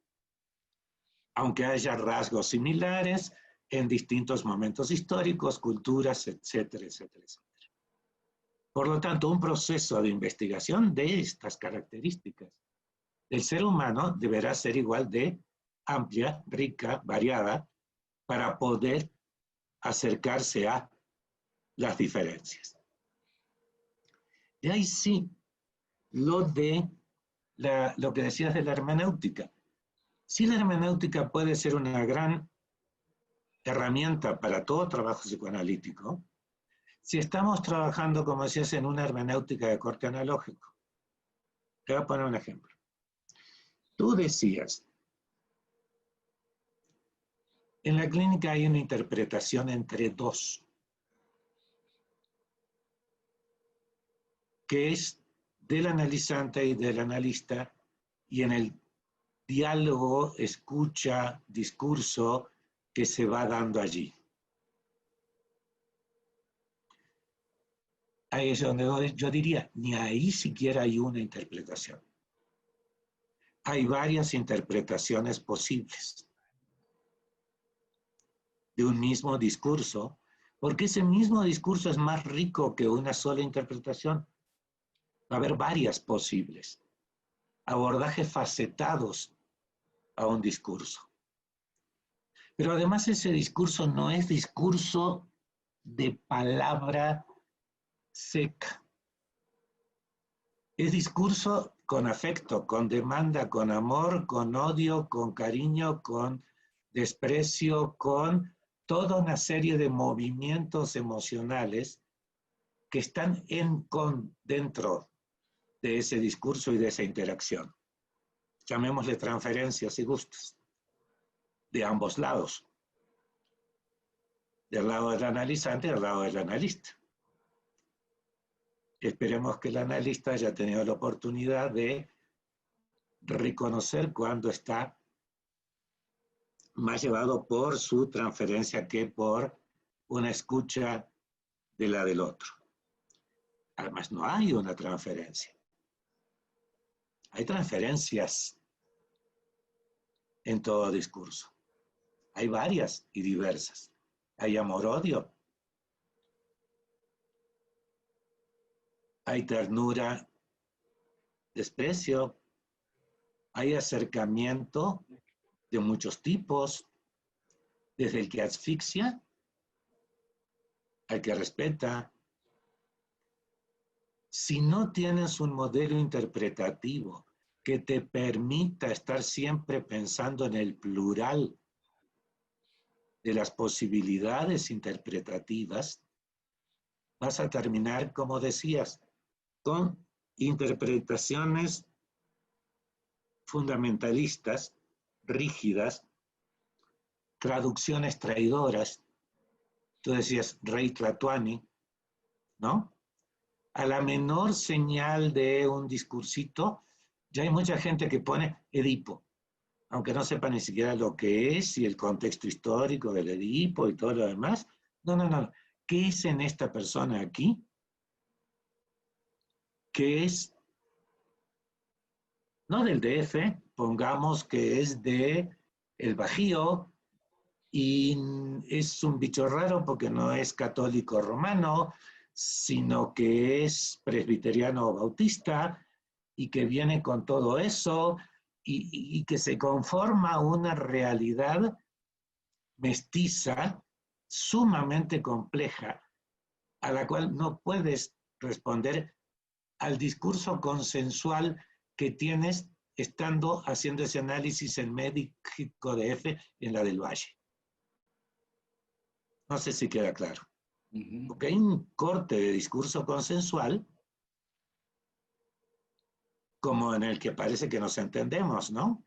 aunque haya rasgos similares en distintos momentos históricos, culturas, etcétera, etcétera, etcétera. Por lo tanto, un proceso de investigación de estas características del ser humano deberá ser igual de amplia, rica, variada, para poder acercarse a las diferencias. De ahí sí, lo que decías de la hermenéutica. Sí, la hermenéutica puede ser una gran herramienta para todo trabajo psicoanalítico, si estamos trabajando, como decías, en una hermenéutica de corte analógico. Te voy a poner un ejemplo. Tú decías, en la clínica hay una interpretación entre dos, que es del analizante y del analista, y en el diálogo, escucha, discurso que se va dando allí. Ahí es donde yo diría, ni ahí siquiera hay una interpretación. Hay varias interpretaciones posibles de un mismo discurso, porque ese mismo discurso es más rico que una sola interpretación. Va a haber varias posibles, abordajes facetados a un discurso. Pero además ese discurso no es discurso de palabra seca. Es discurso con afecto, con demanda, con amor, con odio, con cariño, con desprecio, con toda una serie de movimientos emocionales que están dentro de ese discurso y de esa interacción. Llamémosle transferencias y gustos, de ambos lados. Del lado del analizante y del lado del analista. Esperemos que el analista haya tenido la oportunidad de reconocer cuando está más llevado por su transferencia que por una escucha de la del otro. Además, no hay una transferencia. Hay transferencias en todo discurso. Hay varias y diversas. Hay amor-odio. Hay ternura, desprecio. Hay acercamiento de muchos tipos, desde el que asfixia al que respeta. Si no tienes un modelo interpretativo que te permita estar siempre pensando en el plural de las posibilidades interpretativas, vas a terminar, como decías, con interpretaciones fundamentalistas, rígidas, traducciones traidoras. Tú decías Rey Tlatuani, ¿no? A la menor señal de un discursito, ya hay mucha gente que pone Edipo, aunque no sepa ni siquiera lo que es y el contexto histórico del Edipo y todo lo demás. No, no, no. ¿Qué es en esta persona aquí? ¿Qué es? No del DF, pongamos que es de el Bajío y es un bicho raro porque no es católico romano, sino que es presbiteriano bautista y que viene con todo eso y que se conforma una realidad mestiza sumamente compleja a la cual no puedes responder al discurso consensual que tienes estando haciendo ese análisis en México DF y en la del Valle. No sé si queda claro. Porque hay un corte de discurso consensual como en el que parece que nos entendemos, ¿no?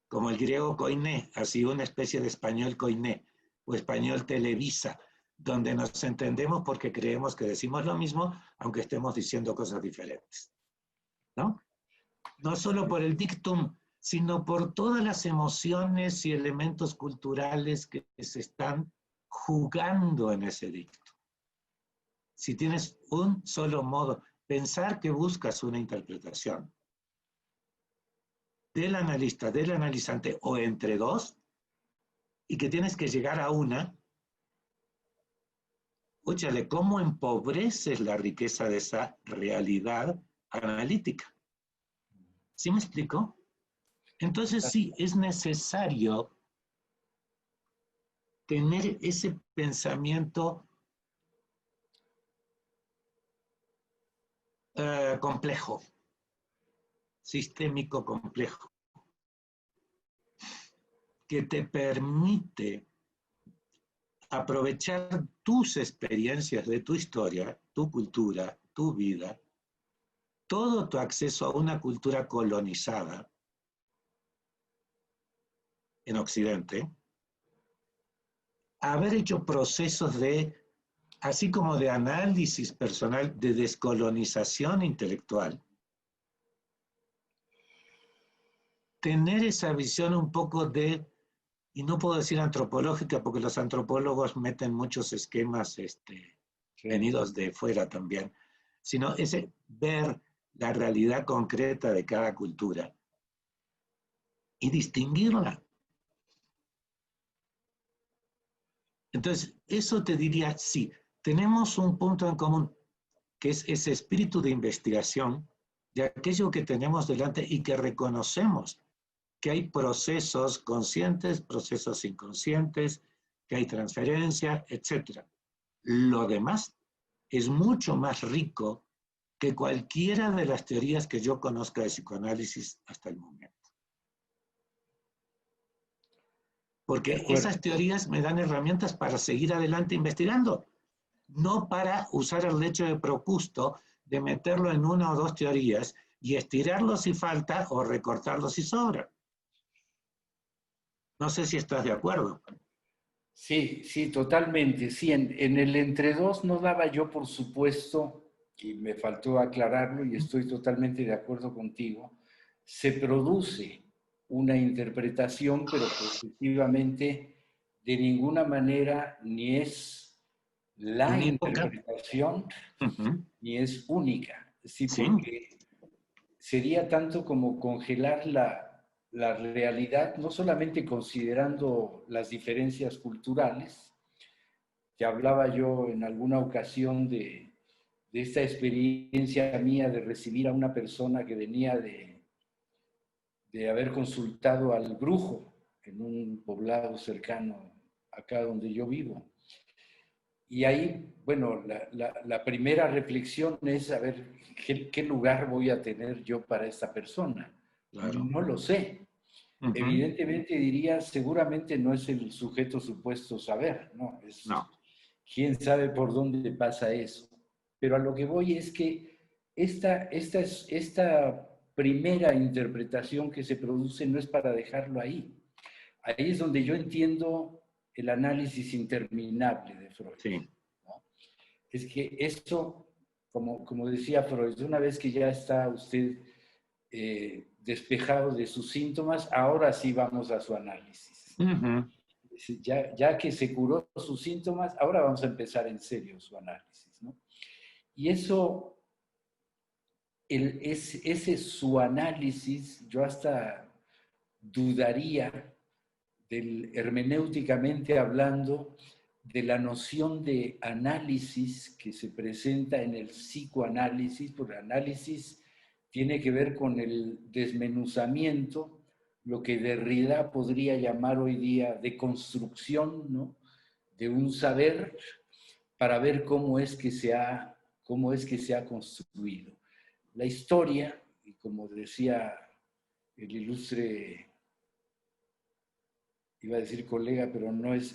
Como el griego koiné, así una especie de español koiné o español televisa, donde nos entendemos porque creemos que decimos lo mismo, aunque estemos diciendo cosas diferentes, ¿no? No solo por el dictum, sino por todas las emociones y elementos culturales que se están jugando en ese dictum. Si tienes un solo modo, pensar que buscas una interpretación del analista, del analizante o entre dos, y que tienes que llegar a una, óchale, ¿cómo empobreces la riqueza de esa realidad analítica? ¿Sí me explico? Entonces sí, es necesario tener ese pensamiento complejo, sistémico complejo, que te permite aprovechar tus experiencias de tu historia, tu cultura, tu vida, todo tu acceso a una cultura colonizada en Occidente, haber hecho procesos de, así como de análisis personal, de descolonización intelectual, tener esa visión un poco de, y no puedo decir antropológica porque los antropólogos meten muchos esquemas venidos de fuera también, sino ese ver la realidad concreta de cada cultura y distinguirla. Entonces, eso te diría, sí, tenemos un punto en común, que es ese espíritu de investigación de aquello que tenemos delante y que reconocemos que hay procesos conscientes, procesos inconscientes, que hay transferencia, etc. Lo demás es mucho más rico que cualquiera de las teorías que yo conozca de psicoanálisis hasta el momento. Porque esas teorías me dan herramientas para seguir adelante investigando, no para usar el lecho de Procusto de meterlo en una o dos teorías y estirarlo si falta o recortarlo si sobra. No sé si estás de acuerdo. Sí, sí, totalmente. Sí, en el entre dos no daba yo por supuesto, y me faltó aclararlo y estoy totalmente de acuerdo contigo, se produce una interpretación, pero positivamente de ninguna manera ni es la Unívoca. interpretación ni es única. Sí, Sí. porque sería tanto como congelar la realidad, no solamente considerando las diferencias culturales. Te hablaba yo en alguna ocasión de esta experiencia mía de recibir a una persona que venía de haber consultado al brujo en un poblado cercano acá donde yo vivo. Y ahí, bueno, la primera reflexión es a ver qué lugar voy a tener yo para esta persona. Claro. No lo sé. Ujú. Evidentemente diría, seguramente no es el sujeto supuesto saber, ¿no? Es No. quién sabe por dónde pasa eso. Pero a lo que voy es que esta primera interpretación que se produce no es para dejarlo ahí. Ahí es donde yo entiendo el análisis interminable de Freud, Sí. ¿no? Es que esto, como decía Freud, una vez que ya está usted despejado de sus síntomas, ahora sí vamos a su análisis. Ujú. Ya que se curó sus síntomas, ahora vamos a empezar en serio su análisis, ¿no? Y eso, ese su análisis, yo hasta dudaría hermenéuticamente hablando, de la noción de análisis que se presenta en el psicoanálisis, porque el análisis tiene que ver con el desmenuzamiento, lo que Derrida podría llamar hoy día de construcción, ¿no? De un saber para ver cómo es que se ha construido. La historia, y como decía el ilustre, iba a decir colega, pero no es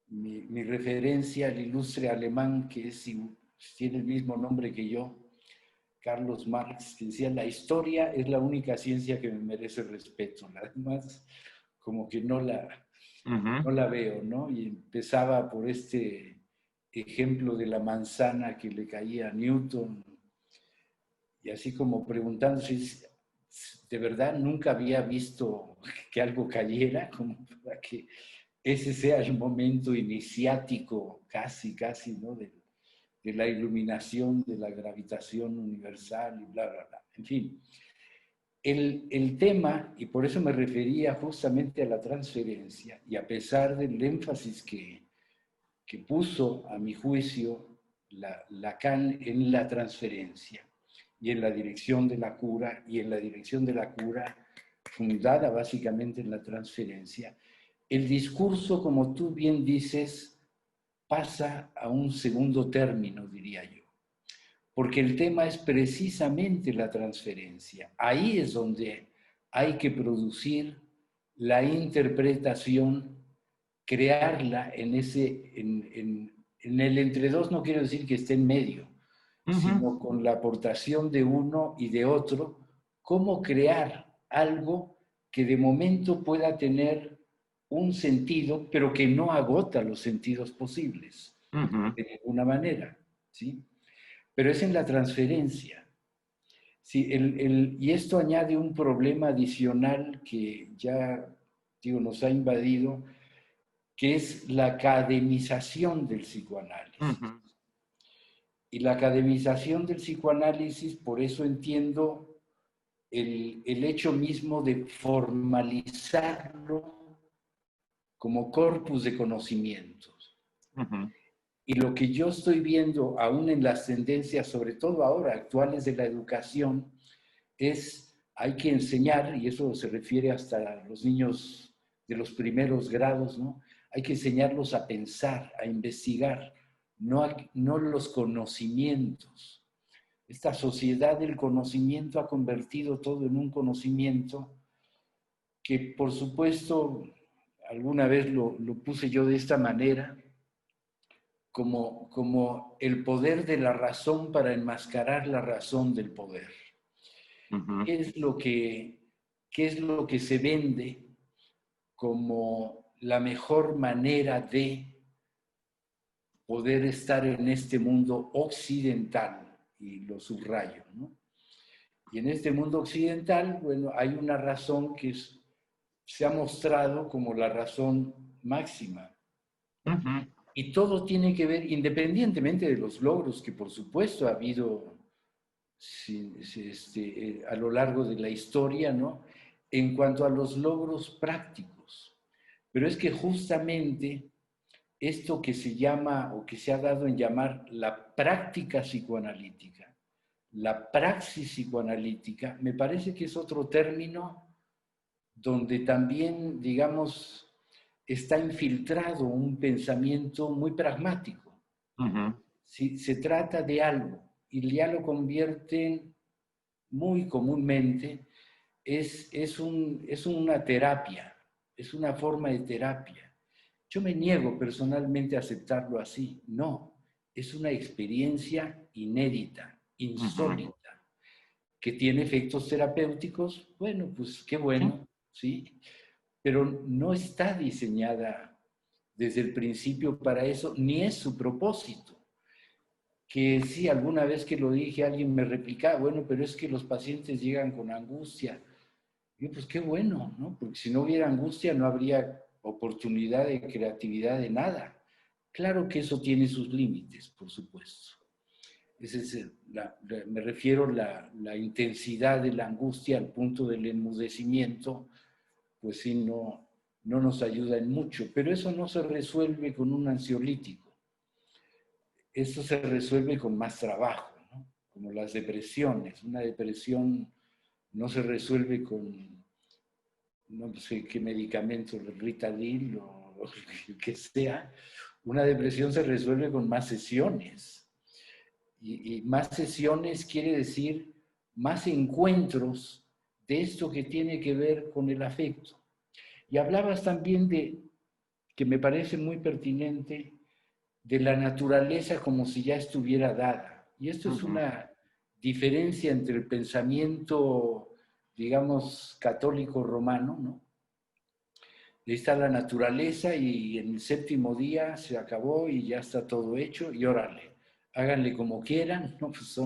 mi referencia al ilustre alemán que tiene el mismo nombre que yo, Carlos Marx, que decía, la historia es la única ciencia que me merece respeto, la demás como que Ujú. no la veo, ¿no? Y empezaba por este ejemplo de la manzana que le caía a Newton, y así como preguntándose, de verdad nunca había visto que algo cayera, como para que ese sea el momento iniciático, casi, ¿no? De la iluminación, de la gravitación universal y bla, bla, bla. En fin, el tema, y por eso me refería justamente a la transferencia, y a pesar del énfasis que puso, a mi juicio, Lacan en la transferencia y en la dirección de la cura, y en la dirección de la cura fundada básicamente en la transferencia, el discurso, como tú bien dices, pasa a un segundo término, diría yo, porque el tema es precisamente la transferencia. Ahí es donde hay que producir la interpretación, crearla en el entre dos, no quiero decir que esté en medio, Ujú. sino con la aportación de uno y de otro, cómo crear algo que de momento pueda tener un sentido, pero que no agota los sentidos posibles, Ujú. de ninguna manera, ¿sí? Pero es en la transferencia. Sí, y esto añade un problema adicional que ya, digo, nos ha invadido, que es la academización del psicoanálisis. Ujú. Y la academización del psicoanálisis, por eso entiendo el hecho mismo de formalizarlo como corpus de conocimientos. Ujú. Y lo que yo estoy viendo aún en las tendencias, sobre todo ahora actuales de la educación, hay que enseñar, y eso se refiere hasta a los niños de los primeros grados, ¿no? Hay que enseñarlos a pensar, a investigar, no los conocimientos. Esta sociedad del conocimiento ha convertido todo en un conocimiento que, por supuesto, alguna vez lo puse yo de esta manera, como el poder de la razón para enmascarar la razón del poder. Ujú. ¿Qué es qué es lo que se vende como la mejor manera de poder estar en este mundo occidental? Y lo subrayo, ¿no? Y en este mundo occidental, bueno, hay una razón se ha mostrado como la razón máxima. Ujú. Y todo tiene que ver, independientemente de los logros que por supuesto ha habido a lo largo de la historia, ¿no? En cuanto a los logros prácticos. Pero es que justamente esto que se llama o que se ha dado en llamar la práctica psicoanalítica, la praxis psicoanalítica, me parece que es otro término donde también, digamos, está infiltrado un pensamiento muy pragmático. Si se trata de algo y ya lo convierten muy comúnmente, es una terapia, es una forma de terapia. Yo me niego personalmente a aceptarlo así. No, es una experiencia inédita, insólita, que tiene efectos terapéuticos. Bueno, pues qué bueno, ¿sí? Pero no está diseñada desde el principio para eso, ni es su propósito. Que sí, alguna vez que lo dije, alguien me replicaba, bueno, pero es que los pacientes llegan con angustia. Y yo, pues qué bueno, ¿no? Porque si no hubiera angustia no habría oportunidad de creatividad de nada. Claro que eso tiene sus límites, por supuesto. Me refiero a la intensidad de la angustia al punto del enmudecimiento, pues sí, no nos ayuda en mucho, pero eso no se resuelve con un ansiolítico. Eso se resuelve con más trabajo, ¿no? Como las depresiones. Una depresión no se resuelve con, no sé qué medicamento, el Ritalin o el que sea. Una depresión se resuelve con más sesiones. Y más sesiones quiere decir más encuentros de esto que tiene que ver con el afecto. Y hablabas también de, que me parece muy pertinente, de la naturaleza como si ya estuviera dada. Y esto es una diferencia entre el pensamiento, digamos, católico romano, ¿no? Está la naturaleza y en el séptimo día se acabó y ya está todo hecho y órale, háganle como quieran, ¿no? Pues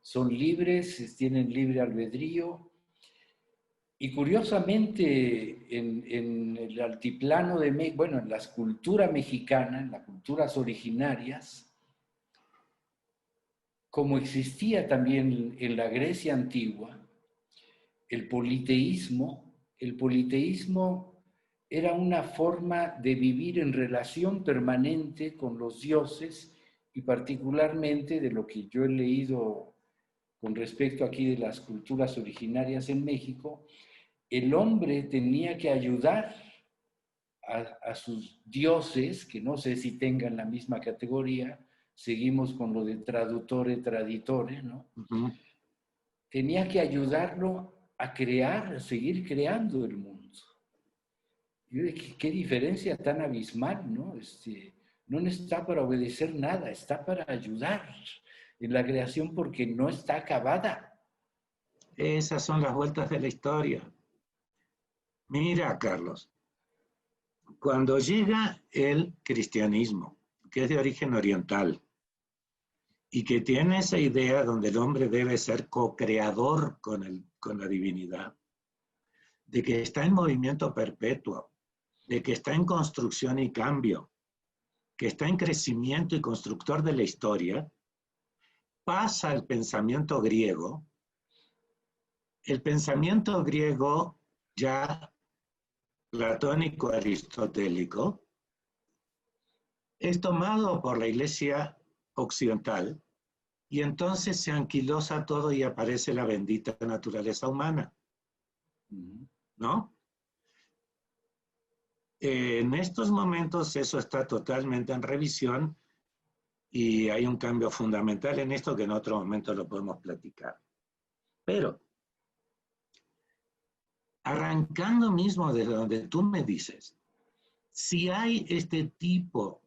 son libres, tienen libre albedrío. Y curiosamente, en el altiplano de México, bueno, en la cultura mexicana, en las culturas originarias, como existía también en la Grecia antigua, el politeísmo era una forma de vivir en relación permanente con los dioses y particularmente de lo que yo he leído con respecto aquí de las culturas originarias en México, el hombre tenía que ayudar a sus dioses, que no sé si tengan la misma categoría, seguimos con lo de traductore, traditore, ¿no? Tenía que ayudarlo a crear, a seguir creando el mundo. Y qué diferencia tan abismal, ¿no? No está para obedecer nada, está para ayudar en la creación porque no está acabada. Esas son las vueltas de la historia. Mira, Carlos, cuando llega el cristianismo, que es de origen oriental, y que tiene esa idea donde el hombre debe ser co-creador con la divinidad, de que está en movimiento perpetuo, de que está en construcción y cambio, que está en crecimiento y constructor de la historia, pasa al pensamiento griego. El pensamiento griego ya platónico aristotélico es tomado por la Iglesia occidental y entonces se anquilosa todo y aparece la bendita naturaleza humana, ¿no? En estos momentos eso está totalmente en revisión y hay un cambio fundamental en esto que en otro momento lo podemos platicar. Pero, arrancando mismo desde donde tú me dices, si hay este tipo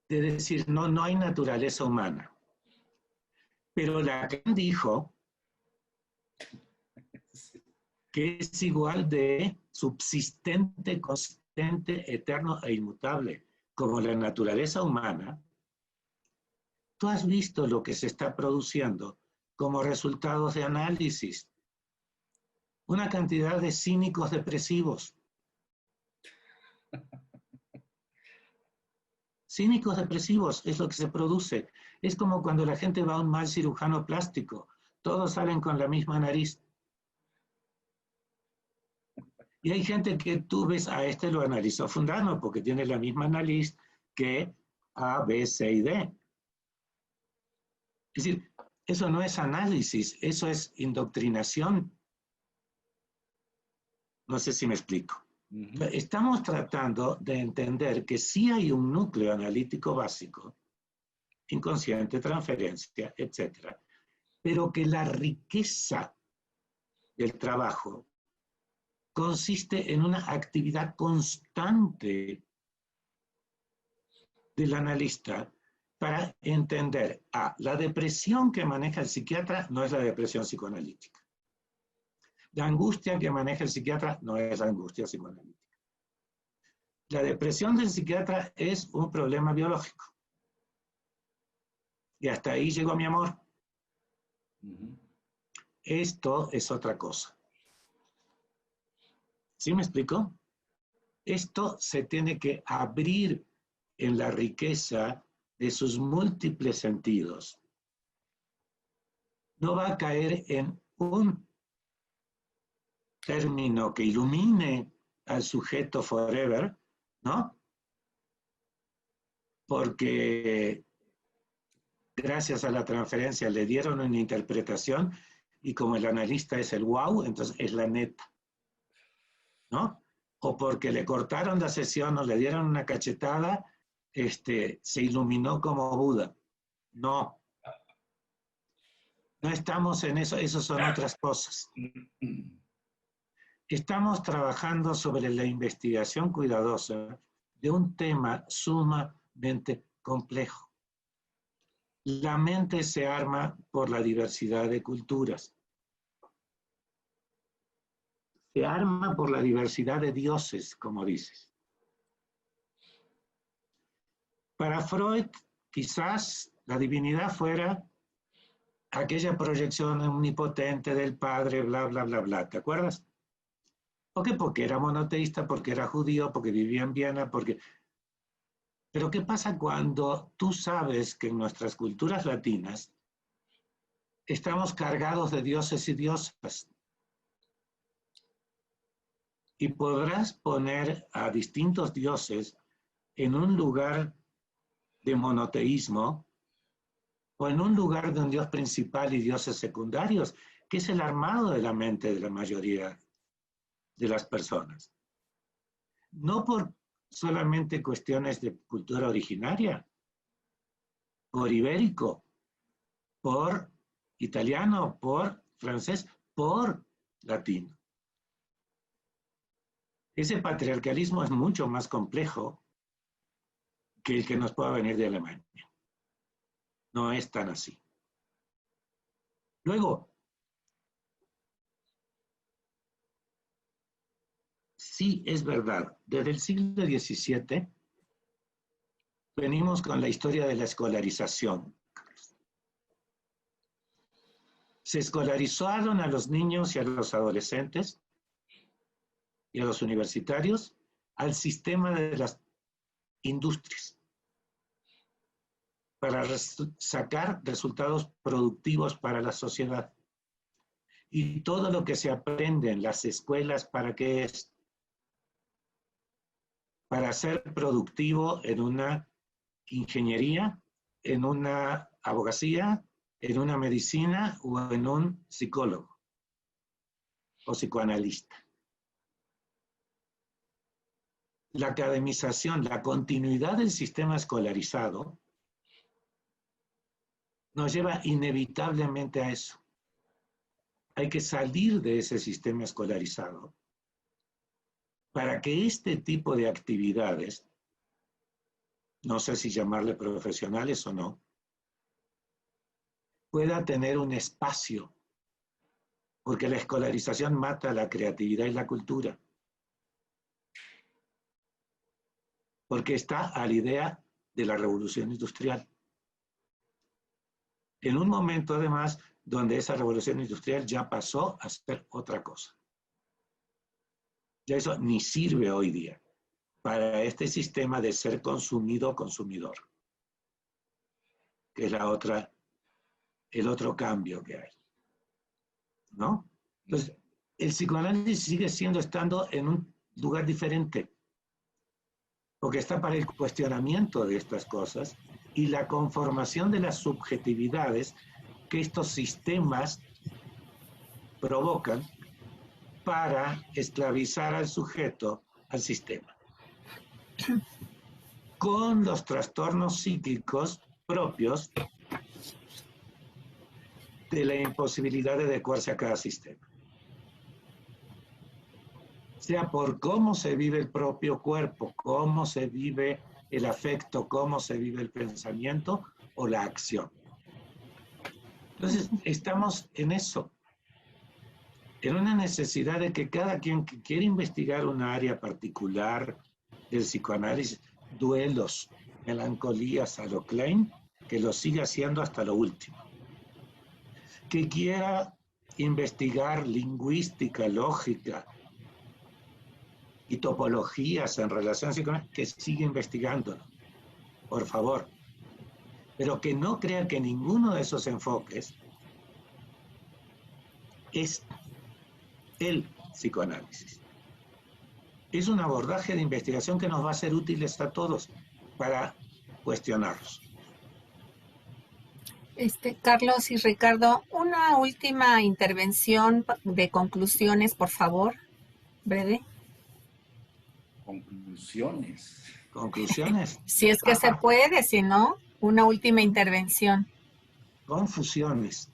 de decir, no hay naturaleza humana, pero Lacan dijo que es igual de subsistente, consistente, eterno e inmutable como la naturaleza humana. Tú has visto lo que se está produciendo como resultados de análisis. Una cantidad de cínicos depresivos. Cínicos depresivos es lo que se produce. Es como cuando la gente va a un mal cirujano plástico Todos salen con la misma nariz. Y hay gente que tú ves, a este lo analizó Fundano porque tiene la misma nariz que A, B, C y D. Es decir, eso no es análisis, eso es indoctrinación. No sé si me explico. Estamos tratando de entender que sí hay un núcleo analítico básico, inconsciente, transferencia, etcétera, pero que la riqueza del trabajo consiste en una actividad constante del analista para entender, la depresión que maneja el psiquiatra no es la depresión psicoanalítica. La angustia que maneja el psiquiatra no es la angustia psicoanalítica. La depresión del psiquiatra es un problema biológico. Y hasta ahí llegó mi amor. Esto es otra cosa. ¿Sí me explico? Esto se tiene que abrir en la riqueza de sus múltiples sentidos. No va a caer en un término que ilumine al sujeto forever, ¿no? Porque gracias a la transferencia le dieron una interpretación y como el analista es el wow, entonces es la neta, ¿no? O porque le cortaron la sesión o le dieron una cachetada, se iluminó como Buda. No. No estamos en eso, eso son otras cosas. Estamos trabajando sobre la investigación cuidadosa de un tema sumamente complejo. La mente se arma por la diversidad de culturas. Se arma por la diversidad de dioses, como dices. Para Freud, quizás la divinidad fuera aquella proyección omnipotente del padre, bla, bla, bla, bla. ¿Te acuerdas? ¿Por qué? Porque era monoteísta, porque era judío, porque vivía en Viena, porque... Pero ¿qué pasa cuando tú sabes que en nuestras culturas latinas estamos cargados de dioses y diosas? Y podrás poner a distintos dioses en un lugar de monoteísmo o en un lugar de un dios principal y dioses secundarios, que es el armado de la mente de la mayoría de las personas. No por solamente cuestiones de cultura originaria, por ibérico, por italiano, por francés, por latino. Ese patriarcalismo es mucho más complejo que el que nos pueda venir de Alemania. No es tan así. Luego, sí es verdad, desde el siglo XVII venimos con la historia de la escolarización. Se escolarizaron a los niños y a los adolescentes y a los universitarios al sistema de las industrias para sacar resultados productivos para la sociedad. Y todo lo que se aprende en las escuelas, ¿para qué es? Para ser productivo en una ingeniería, en una abogacía, en una medicina o en un psicólogo o psicoanalista. La academización, la continuidad del sistema escolarizado nos lleva inevitablemente a eso. Hay que salir de ese sistema escolarizado para que este tipo de actividades, no sé si llamarle profesionales o no, pueda tener un espacio, porque la escolarización mata la creatividad y la cultura. Porque está a la idea de la revolución industrial. En un momento, además, donde esa revolución industrial ya pasó a ser otra cosa. Ya eso ni sirve hoy día para este sistema de ser consumido-consumidor, que es el otro cambio que hay. ¿no? Entonces, el psicoanálisis sigue estando en un lugar diferente, porque está para el cuestionamiento de estas cosas y la conformación de las subjetividades que estos sistemas provocan para esclavizar al sujeto al sistema, con los trastornos psíquicos propios de la imposibilidad de adecuarse a cada sistema. Sea por cómo se vive el propio cuerpo, cómo se vive el afecto, cómo se vive el pensamiento o la acción. Entonces, estamos en eso, en una necesidad de que cada quien que quiere investigar una área particular del psicoanálisis, duelos, melancolías a lo Klein, que lo siga haciendo hasta lo último. Que quiera investigar lingüística, lógica y topologías en relación a psicoanálisis, que siga investigándolo, por favor. Pero que no crea que ninguno de esos enfoques es el psicoanálisis. Es un abordaje de investigación que nos va a ser útiles a todos para cuestionarlos. Carlos y Ricardo, una última intervención de conclusiones, por favor, breve. Conclusiones. ¿Conclusiones? Si es que se puede, si no, una última intervención. Confusiones.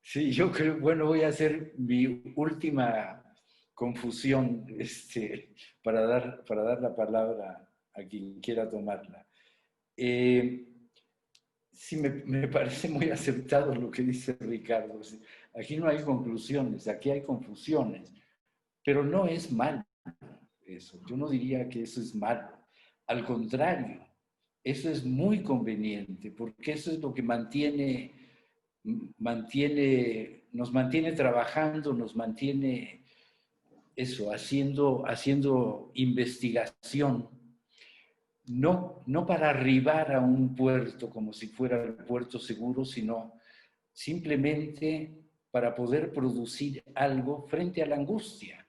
Sí, yo creo, bueno, voy a hacer mi última confusión para dar la palabra a quien quiera tomarla. Sí, me parece muy acertado lo que dice Ricardo. Aquí no hay conclusiones, aquí hay confusiones, pero no es malo eso. Yo no diría que eso es malo. Al contrario, eso es muy conveniente, porque eso es lo que nos mantiene trabajando, nos mantiene eso, haciendo investigación. No para arribar a un puerto como si fuera el puerto seguro, sino simplemente para poder producir algo frente a la angustia.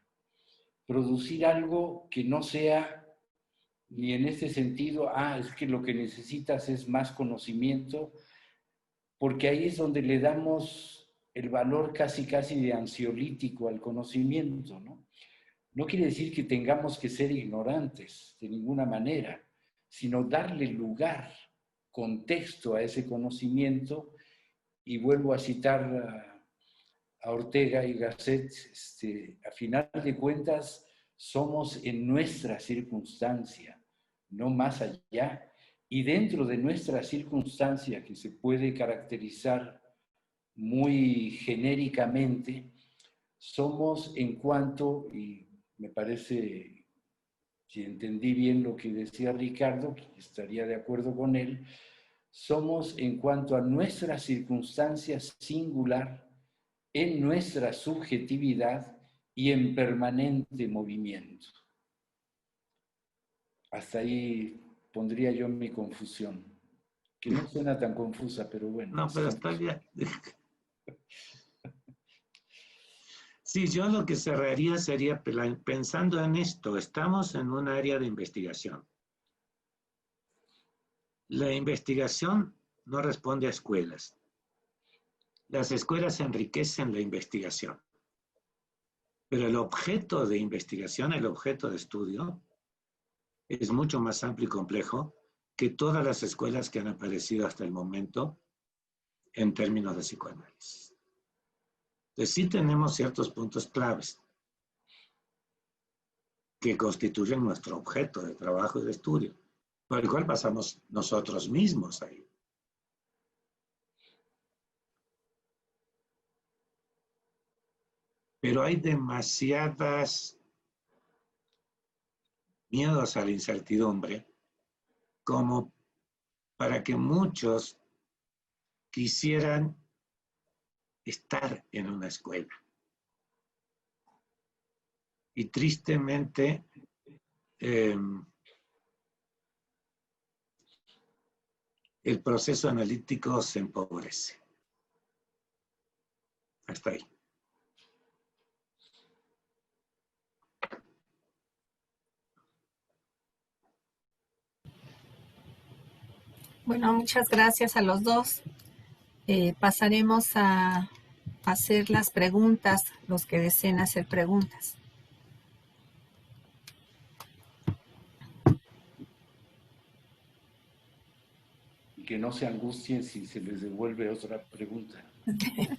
Producir algo que no sea ni en ese sentido, es que lo que necesitas es más conocimiento, porque ahí es donde le damos el valor casi de ansiolítico al conocimiento, ¿no? No quiere decir que tengamos que ser ignorantes de ninguna manera, sino darle lugar, contexto a ese conocimiento. Y vuelvo a citar a Ortega y Gasset, a final de cuentas somos en nuestra circunstancia, no más allá. Y dentro de nuestra circunstancia, que se puede caracterizar muy genéricamente, somos en cuanto, y me parece, si entendí bien lo que decía Ricardo, que estaría de acuerdo con él, somos en cuanto a nuestra circunstancia singular, en nuestra subjetividad y en permanente movimiento. Hasta ahí pondría yo mi confusión, que no suena tan confusa, pero bueno. No, pero está bien. Sí, yo lo que cerraría sería pensando en esto. Estamos en un área de investigación. La investigación no responde a escuelas. Las escuelas enriquecen la investigación. Pero el objeto de investigación, el objeto de estudio, es mucho más amplio y complejo que todas las escuelas que han aparecido hasta el momento en términos de psicoanálisis. Entonces sí tenemos ciertos puntos claves que constituyen nuestro objeto de trabajo y de estudio, por el cual pasamos nosotros mismos ahí. Pero hay demasiadas miedos a la incertidumbre como para que muchos quisieran estar en una escuela. Y tristemente, el proceso analítico se empobrece. Hasta ahí. Bueno, muchas gracias a los dos. Pasaremos a hacer las preguntas, los que deseen hacer preguntas. Y que no se angustien si se les devuelve otra pregunta.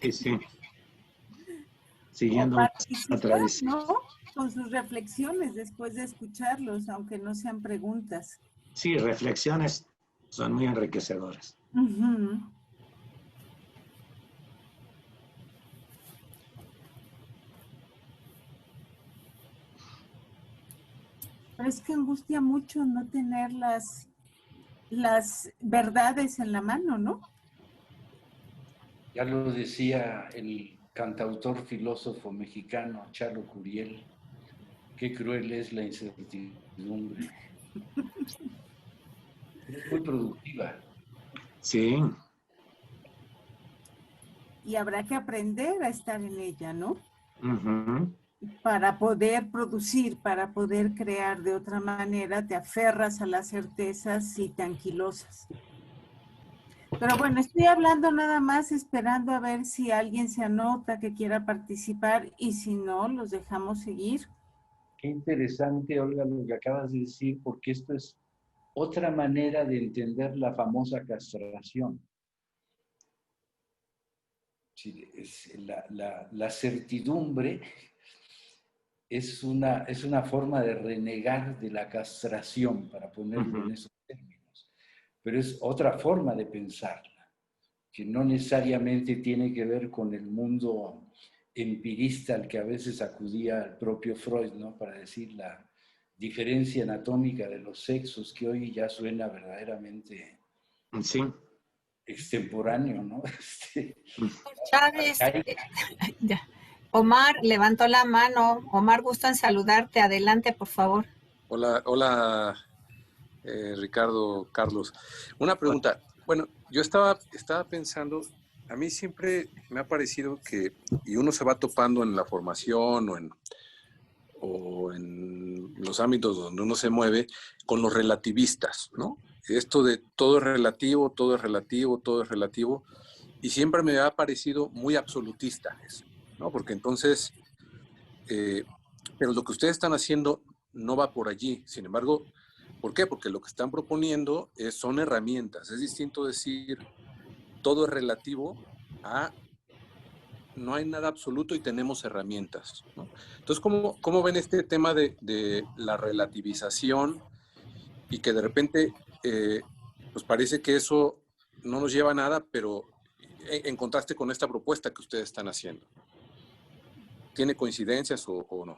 Sí, sí. Siguiendo participar, una tradición. ¿no? Con sus reflexiones después de escucharlos, aunque no sean preguntas. Sí, reflexiones son muy enriquecedoras. Uh-huh. Pero es que angustia mucho no tener las verdades en la mano, ¿no? Ya lo decía el cantautor filósofo mexicano Charlo Curiel, qué cruel es la incertidumbre. Es muy productiva. Sí. Y habrá que aprender a estar en ella, ¿no? Uh-huh. Para poder producir, para poder crear de otra manera, te aferras a las certezas y te anquilosas. Pero bueno, estoy hablando nada más, esperando a ver si alguien se anota que quiera participar y si no, los dejamos seguir. Qué interesante, Olga, lo que acabas de decir, porque esto es otra manera de entender la famosa castración. Sí, la certidumbre es una forma de renegar de la castración, para ponerlo en esos términos. Pero es otra forma de pensarla, que no necesariamente tiene que ver con el mundo empirista al que a veces acudía el propio Freud, ¿no? Para decir la diferencia anatómica de los sexos, que hoy ya suena verdaderamente Sí. extemporáneo, ¿no? Chávez, ya. Omar levantó la mano. Omar, gusto en saludarte. Adelante, por favor. Hola, Ricardo, Carlos. Una pregunta. Bueno, yo estaba pensando, a mí siempre me ha parecido que, y uno se va topando en la formación o en los ámbitos donde uno se mueve, con los relativistas, ¿no? Esto de todo es relativo, todo es relativo, todo es relativo, y siempre me ha parecido muy absolutista eso, ¿no? Porque entonces, pero lo que ustedes están haciendo no va por allí. Sin embargo, ¿por qué? Porque lo que están proponiendo son herramientas. Es distinto decir todo es relativo a no hay nada absoluto y tenemos herramientas, ¿no? Entonces, ¿cómo ven este tema de la relativización y que de repente pues parece que eso no nos lleva a nada, pero en contraste con esta propuesta que ustedes están haciendo? ¿Tiene coincidencias o no?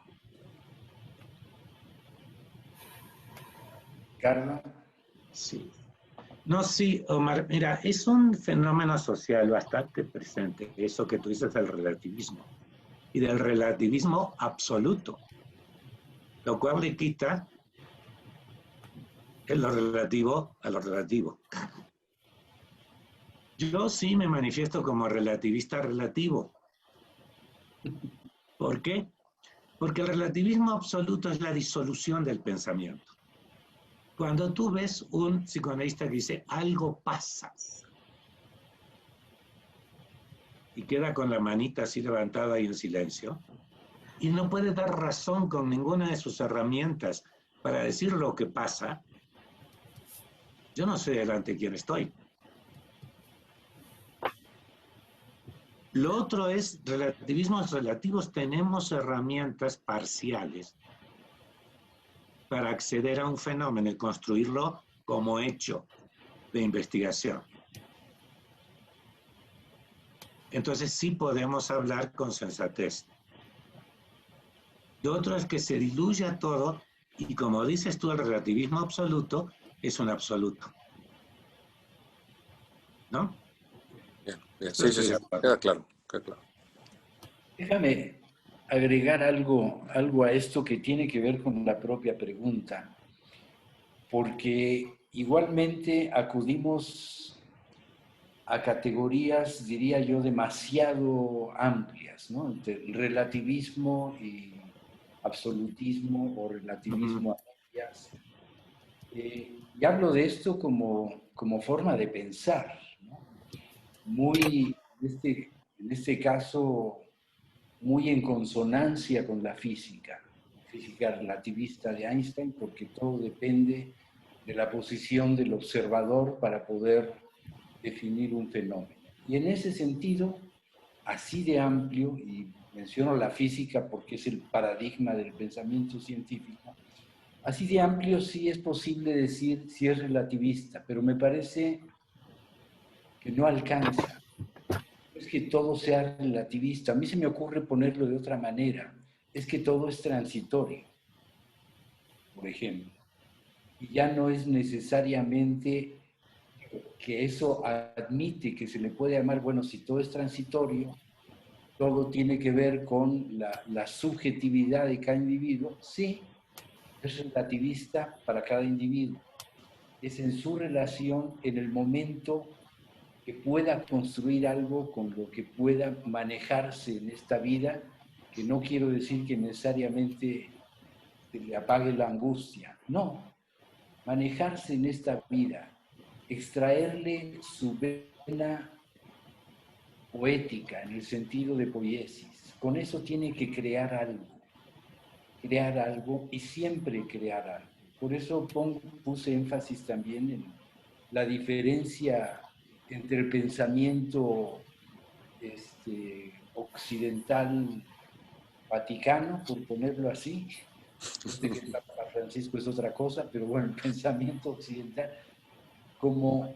Carla. Sí. No, sí, Omar, mira, es un fenómeno social bastante presente, eso que tú dices del relativismo, y del relativismo absoluto, lo cual le quita lo relativo a lo relativo. Yo sí me manifiesto como relativista relativo. ¿Por qué? Porque el relativismo absoluto es la disolución del pensamiento. Cuando tú ves un psicoanalista que dice algo pasa y queda con la manita así levantada y en silencio, y no puede dar razón con ninguna de sus herramientas para decir lo que pasa, yo no sé delante quién estoy. Lo otro es relativismos relativos. Tenemos herramientas parciales para acceder a un fenómeno y construirlo como hecho de investigación. Entonces sí podemos hablar con sensatez. Lo otro es que se diluya todo y, como dices tú, el relativismo absoluto es un absoluto. ¿No? Bien. Sí, queda claro. Déjame agregar algo a esto que tiene que ver con la propia pregunta, porque igualmente acudimos a categorías, diría yo, demasiado amplias, ¿no? Entre relativismo y absolutismo o relativismo a medias. Y hablo de esto como forma de pensar, ¿no? Muy, en este caso, muy en consonancia con la física relativista de Einstein, porque todo depende de la posición del observador para poder definir un fenómeno. Y en ese sentido, así de amplio, y menciono la física porque es el paradigma del pensamiento científico, así de amplio sí es posible decir si es relativista, pero me parece que no alcanza. Es que todo sea relativista. A mí se me ocurre ponerlo de otra manera. Es que todo es transitorio, por ejemplo. Y ya no es necesariamente que eso admite que se le puede llamar, bueno, si todo es transitorio, todo tiene que ver con la subjetividad de cada individuo. Sí, es relativista para cada individuo. Es en su relación, en el momento que pueda construir algo con lo que pueda manejarse en esta vida, que no quiero decir que necesariamente se le apague la angustia, no, manejarse en esta vida, extraerle su vena poética en el sentido de poiesis, con eso tiene que crear algo y siempre crear algo. Por eso puse énfasis también en la diferencia entre el pensamiento occidental vaticano, por ponerlo así. Yo sé que el Papa Francisco es otra cosa, pero bueno, el pensamiento occidental, como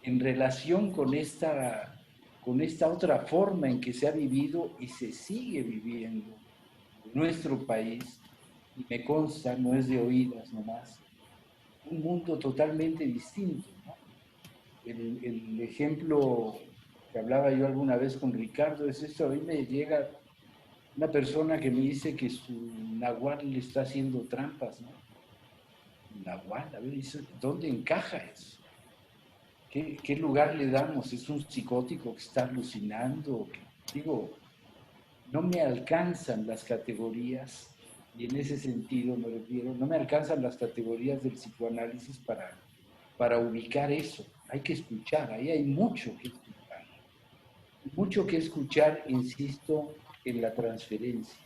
en relación con esta otra forma en que se ha vivido y se sigue viviendo en nuestro país, y me consta, no es de oídas nomás, un mundo totalmente distinto, ¿no? El ejemplo que hablaba yo alguna vez con Ricardo es esto: a mí me llega una persona que me dice que su nahual le está haciendo trampas, ¿no? Nahual, a ver, dice, ¿dónde encaja eso? ¿Qué lugar le damos? ¿Es un psicótico que está alucinando? Digo, no me alcanzan las categorías, y en ese sentido me refiero, no me alcanzan las categorías del psicoanálisis para ubicar eso. Hay que escuchar, ahí hay mucho que escuchar. Mucho que escuchar, insisto, en la transferencia.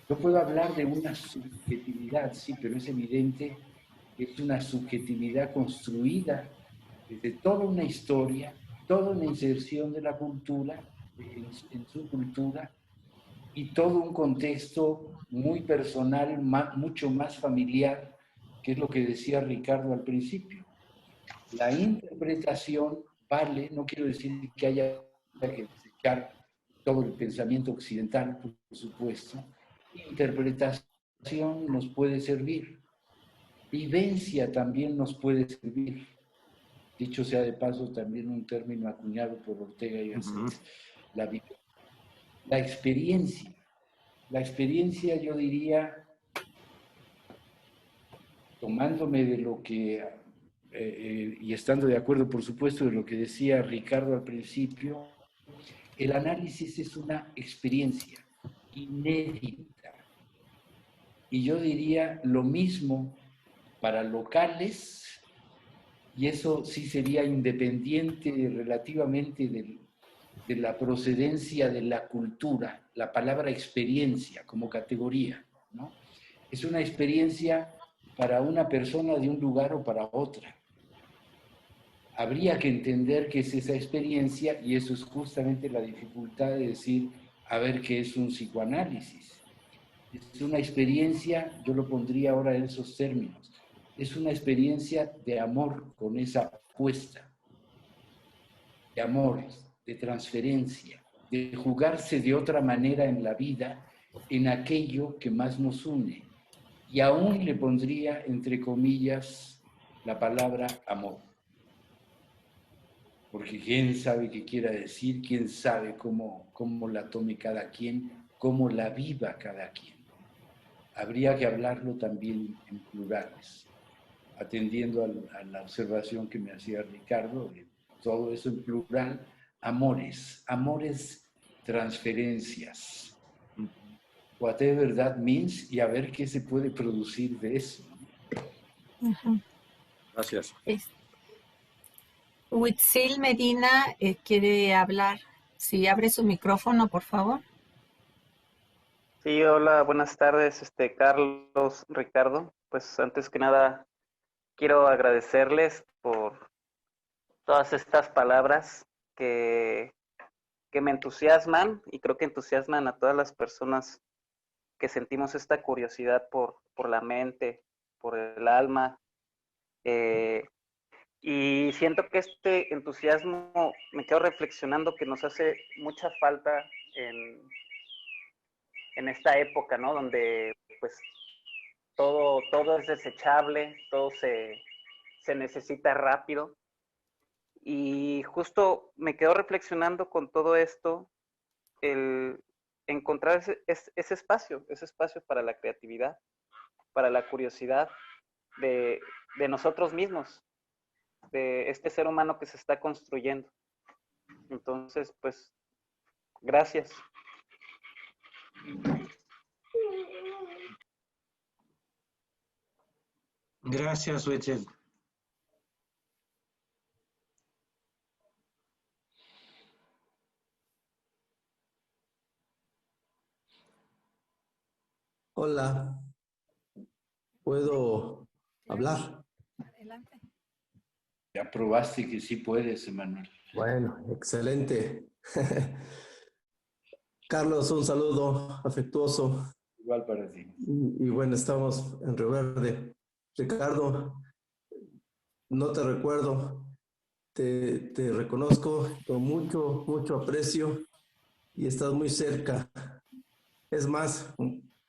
Yo puedo hablar de una subjetividad, sí, pero es evidente que es una subjetividad construida desde toda una historia, toda una inserción de la cultura, en su cultura, y todo un contexto muy personal, mucho más familiar, que es lo que decía Ricardo al principio. La interpretación vale, no quiero decir que haya que desechar todo el pensamiento occidental, por supuesto. Interpretación nos puede servir, vivencia también nos puede servir. Dicho sea de paso, también un término acuñado por Ortega y Gasset, la experiencia. La experiencia, yo diría, tomándome de lo que, y estando de acuerdo, por supuesto, de lo que decía Ricardo al principio, el análisis es una experiencia inédita. Y yo diría lo mismo para locales, y eso sí sería independiente relativamente de la procedencia de la cultura, la palabra experiencia como categoría, ¿no? Es una experiencia para una persona de un lugar o para otra. Habría que entender qué es esa experiencia, y eso es justamente la dificultad de decir, a ver, qué es un psicoanálisis. Es una experiencia, yo lo pondría ahora en esos términos, es una experiencia de amor con esa apuesta, de amor, de transferencia, de jugarse de otra manera en la vida, en aquello que más nos une. Y aún le pondría, entre comillas, la palabra amor. Porque quién sabe qué quiera decir, quién sabe cómo la tome cada quien, cómo la viva cada quien. Habría que hablarlo también en plurales. atendiendo a la observación que me hacía Ricardo, de todo eso en plural, amores, transferencias. Whatever that means, y a ver qué se puede producir de eso. Gracias. Huitzil Medina quiere hablar. Si abre su micrófono, por favor. Sí, hola, buenas tardes, Carlos, Ricardo. Pues antes que nada, quiero agradecerles por todas estas palabras que me entusiasman y creo que entusiasman a todas las personas que sentimos esta curiosidad por la mente, por el alma. Y siento que este entusiasmo, me quedo reflexionando que nos hace mucha falta en esta época, ¿no? Donde pues todo es desechable, todo se necesita rápido. Y justo me quedo reflexionando con todo esto, el encontrar ese espacio para la creatividad, para la curiosidad de nosotros mismos, de este ser humano que se está construyendo. Entonces, pues, gracias. Gracias, Huitzil. Hola, ¿puedo hablar? Adelante. Ya probaste que sí puedes, Emanuel. Bueno, excelente. Carlos, un saludo afectuoso. Igual para ti. Y bueno, estamos en Río Verde. Ricardo, no te recuerdo, te reconozco con mucho aprecio y estás muy cerca. Es más,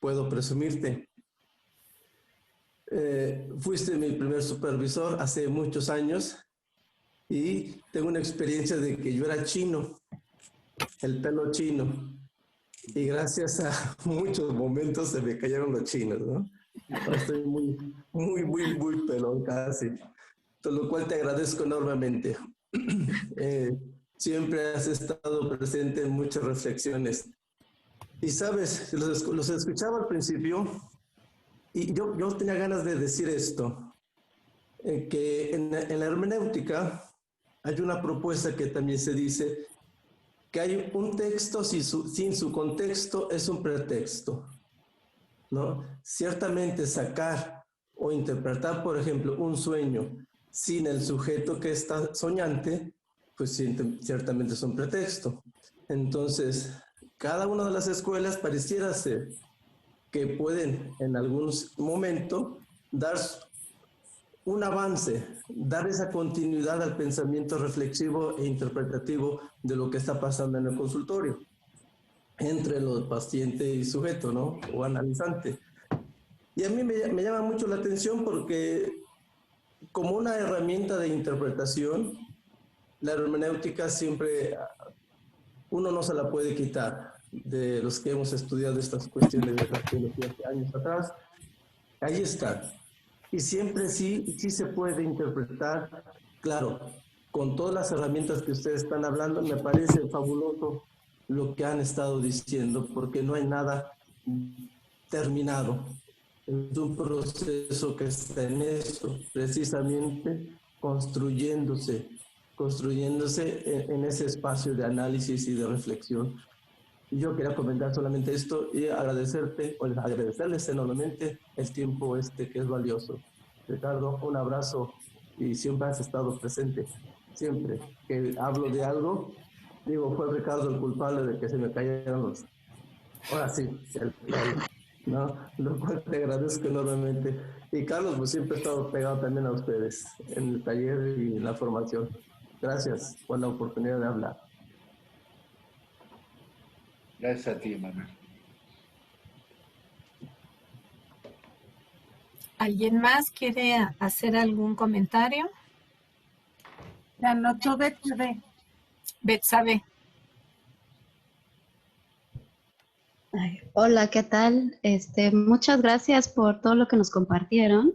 puedo presumirte. Fuiste mi primer supervisor hace muchos años y tengo una experiencia de que yo era chino, el pelo chino, y gracias a muchos momentos se me cayeron los chinos, ¿no? Ahora estoy muy pelón casi, por lo cual te agradezco enormemente. Siempre has estado presente en muchas reflexiones. Y sabes, los escuchaba al principio y yo tenía ganas de decir esto, que en la hermenéutica hay una propuesta que también se dice que hay un texto sin su contexto es un pretexto, ¿no? Ciertamente sacar o interpretar, por ejemplo, un sueño sin el sujeto que está soñante, pues ciertamente es un pretexto. Entonces, cada una de las escuelas pareciera ser que pueden en algún momento dar un avance, dar esa continuidad al pensamiento reflexivo e interpretativo de lo que está pasando en el consultorio, entre los paciente y sujeto, ¿no? O analizante. Y a mí me llama mucho la atención porque como una herramienta de interpretación, la hermenéutica siempre uno no se la puede quitar. De los que hemos estudiado estas cuestiones de la teología hace años atrás, ahí está. Y siempre sí se puede interpretar, claro, con todas las herramientas que ustedes están hablando, me parece fabuloso lo que han estado diciendo, porque no hay nada terminado. Es un proceso que está en eso, precisamente construyéndose en ese espacio de análisis y de reflexión. Yo quería comentar solamente esto y agradecerles enormemente el tiempo que es valioso. Ricardo, un abrazo y siempre has estado presente. Siempre que hablo de algo, digo, fue Ricardo el culpable de que se me cayeron los... Ahora sí, el pelo, ¿no? Lo cual te agradezco enormemente. Y Carlos, pues siempre he estado pegado también a ustedes en el taller y en la formación. Gracias por la oportunidad de hablar. Gracias a ti, Emanuel. ¿Alguien más quiere hacer algún comentario? La anotó Betsabe. Betsabe. Hola, ¿qué tal? Muchas gracias por todo lo que nos compartieron.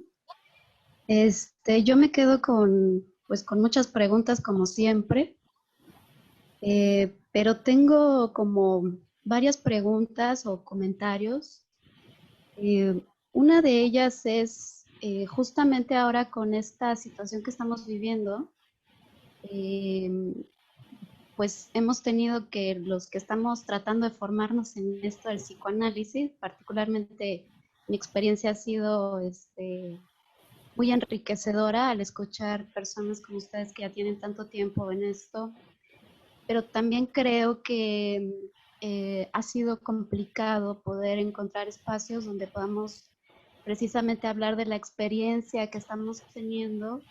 Yo me quedo pues, con muchas preguntas como siempre, pero tengo como varias preguntas o comentarios. Una de ellas es justamente ahora con esta situación que estamos viviendo, pues hemos tenido que los que estamos tratando de formarnos en esto del psicoanálisis, particularmente mi experiencia ha sido muy enriquecedora al escuchar personas como ustedes que ya tienen tanto tiempo en esto, pero también creo que ha sido complicado poder encontrar espacios donde podamos precisamente hablar de la experiencia que estamos teniendo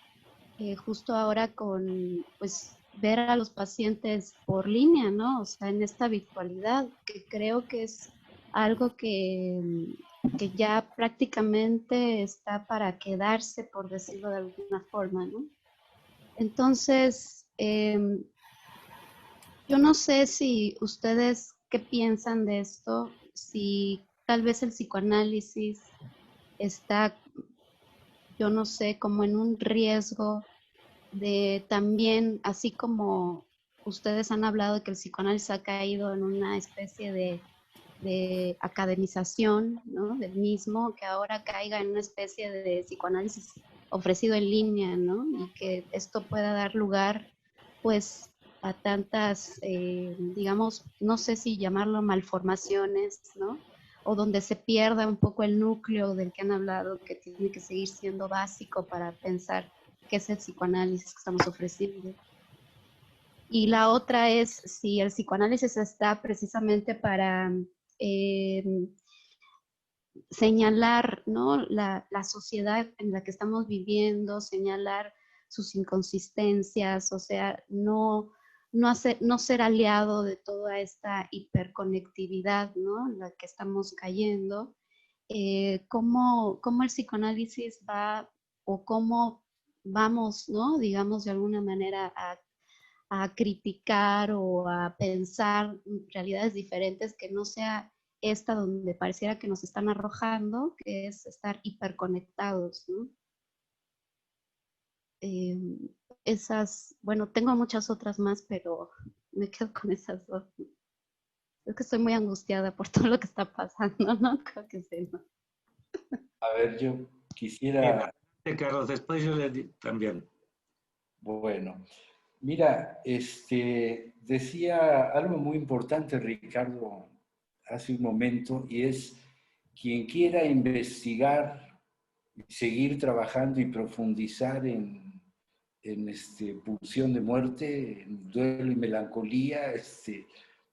justo ahora con, pues, ver a los pacientes por línea, ¿no? O sea, en esta virtualidad, que creo que es algo que ya prácticamente está para quedarse, por decirlo de alguna forma, ¿no? Entonces, yo no sé si ustedes qué piensan de esto, si tal vez el psicoanálisis está, yo no sé, como en un riesgo de también, así como ustedes han hablado de que el psicoanálisis ha caído en una especie de academización, ¿no? Del mismo, que ahora caiga en una especie de psicoanálisis ofrecido en línea, ¿no? Y que esto pueda dar lugar, pues, a tantas, digamos, no sé si llamarlo malformaciones, ¿no? O donde se pierda un poco el núcleo del que han hablado, que tiene que seguir siendo básico para pensar qué es el psicoanálisis que estamos ofreciendo. Y la otra es si el psicoanálisis está precisamente para señalar, ¿no? la sociedad en la que estamos viviendo, señalar sus inconsistencias, o sea, no ser aliado de toda esta hiperconectividad, ¿no? En la que estamos cayendo. ¿Cómo el psicoanálisis va, o cómo vamos, ¿no? Digamos, de alguna manera a criticar o a pensar realidades diferentes que no sea esta donde pareciera que nos están arrojando, que es estar hiperconectados, ¿no? Bueno, tengo muchas otras más, pero me quedo con esas dos. Es que estoy muy angustiada por todo lo que está pasando, ¿no? Creo que sí, ¿no? A ver, yo quisiera... Carlos, después yo le también. Bueno, mira, decía algo muy importante Ricardo hace un momento, y es quien quiera investigar, seguir trabajando y profundizar en pulsión de muerte, en duelo y melancolía,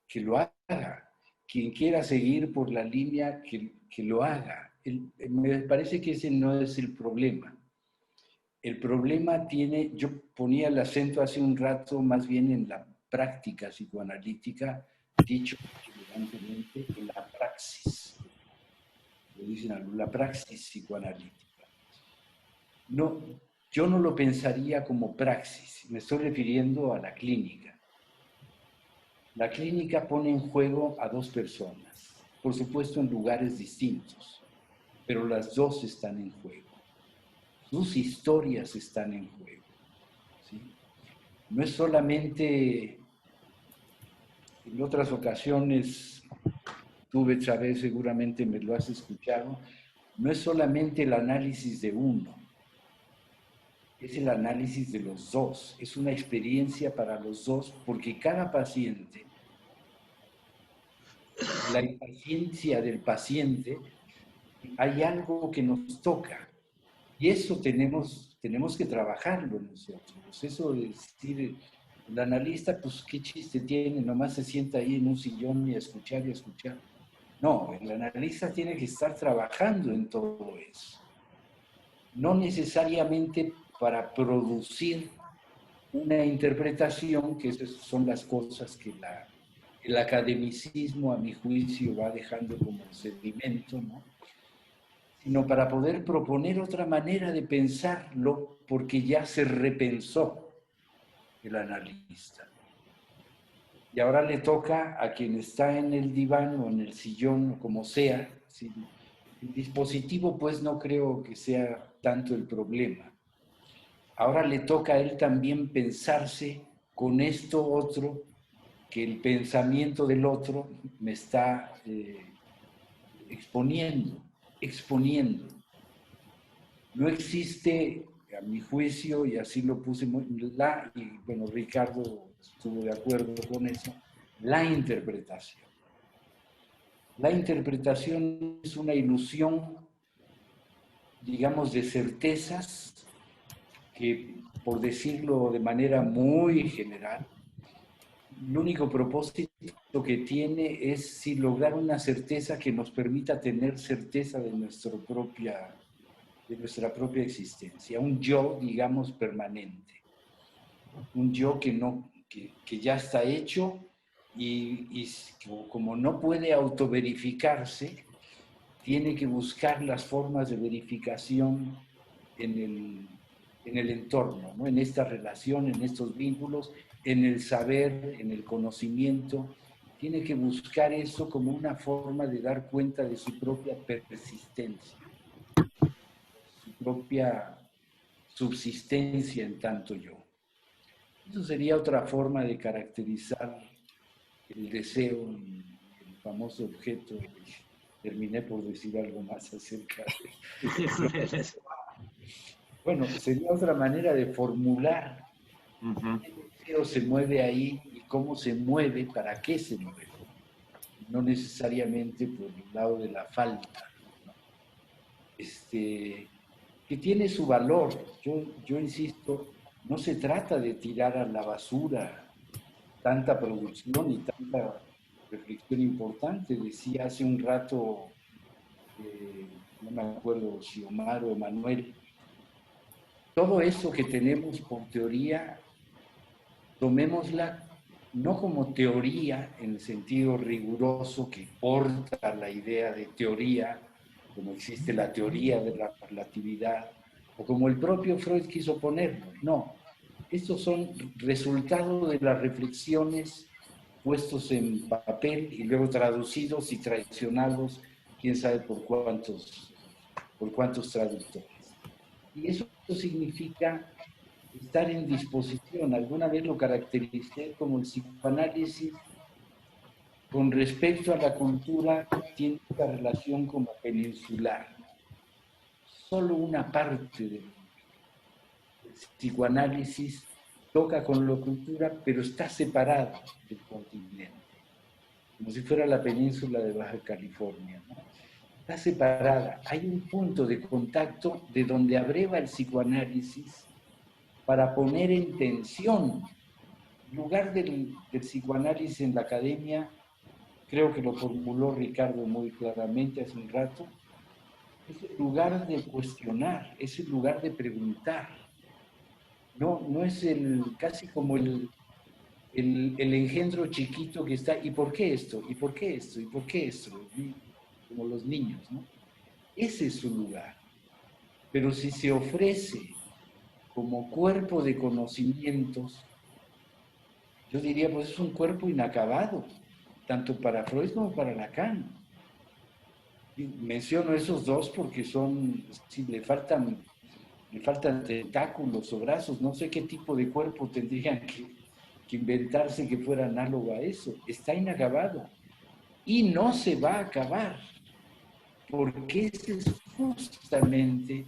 que lo haga. Quien quiera seguir por la línea, que lo haga. Me parece que ese no es el problema. El problema tiene, yo ponía el acento hace un rato más bien en la práctica psicoanalítica, dicho elegantemente, en la praxis. Lo dicen algunos, la praxis psicoanalítica. No, yo no lo pensaría como praxis, me estoy refiriendo a la clínica. La clínica pone en juego a dos personas, por supuesto en lugares distintos, pero las dos están en juego. Sus historias están en juego, ¿sí? No es solamente, en otras ocasiones, tú, Betsabe, seguramente me lo has escuchado, no es solamente el análisis de uno, es el análisis de los dos, es una experiencia para los dos, porque cada paciente, la impaciencia del paciente, hay algo que nos toca. Y eso tenemos que trabajarlo nosotros. Eso de decir, el analista, pues qué chiste tiene, nomás se sienta ahí en un sillón y a escuchar y a escuchar. No, el analista tiene que estar trabajando en todo eso. No necesariamente para producir una interpretación, que esas son las cosas que el academicismo, a mi juicio, va dejando como sedimento, ¿no? Sino para poder proponer otra manera de pensarlo, porque ya se repensó el analista. Y ahora le toca a quien está en el diván o en el sillón o como sea. ¿Sí? El dispositivo, pues, no creo que sea tanto el problema. ahora le toca a él también pensarse con esto otro, que el pensamiento del otro me está exponiendo. No existe, a mi juicio, y así lo puse, y bueno, Ricardo estuvo de acuerdo con eso, la interpretación. La interpretación es una ilusión, digamos, de certezas que, por decirlo de manera muy general, el único propósito que tiene es si lograr una certeza que nos permita tener certeza de nuestra propia existencia, un yo, digamos, permanente, un yo que ya está hecho y como no puede autoverificarse, tiene que buscar las formas de verificación en el entorno, ¿no? En esta relación, en estos vínculos, en el saber, en el conocimiento. Tiene que buscar eso como una forma de dar cuenta de su propia persistencia, su propia subsistencia en tanto yo. Eso sería otra forma de caracterizar el deseo, el famoso objeto. Terminé por decir algo más acerca de eso. Bueno, sería otra manera de formular qué deseo se mueve ahí y cómo se mueve, para qué se mueve. No necesariamente por el lado de la falta, ¿no? Que tiene su valor. Yo insisto, no se trata de tirar a la basura tanta producción y tanta reflexión importante. Decía hace un rato, no me acuerdo si Omar o Manuel, todo eso que tenemos por teoría, tomémosla no como teoría en el sentido riguroso que porta la idea de teoría, como existe la teoría de la relatividad, o como el propio Freud quiso ponerlo. No, estos son resultados de las reflexiones puestos en papel y luego traducidos y traicionados, quién sabe por cuántos traductores. Y eso significa estar en disposición. Alguna vez lo caractericé como el psicoanálisis con respecto a la cultura tiene esta relación como peninsular. Solo una parte del psicoanálisis toca con la cultura, pero está separado del continente, como si fuera la península de Baja California, ¿no? Está separada. Hay un punto de contacto de donde abreva el psicoanálisis para poner en tensión. En lugar del psicoanálisis en la academia, creo que lo formuló Ricardo muy claramente hace un rato, es el lugar de cuestionar, es el lugar de preguntar. No es casi como el engendro chiquito que está, ¿y por qué esto? ¿Y por qué esto? ¿Y por qué esto? Como los niños, ¿no? Ese es su lugar. Pero si se ofrece como cuerpo de conocimientos, yo diría, pues es un cuerpo inacabado, tanto para Freud como para Lacan. Y menciono esos dos porque si le faltan tentáculos o brazos, no sé qué tipo de cuerpo tendrían que inventarse que fuera análogo a eso. Está inacabado y no se va a acabar, porque ese es justamente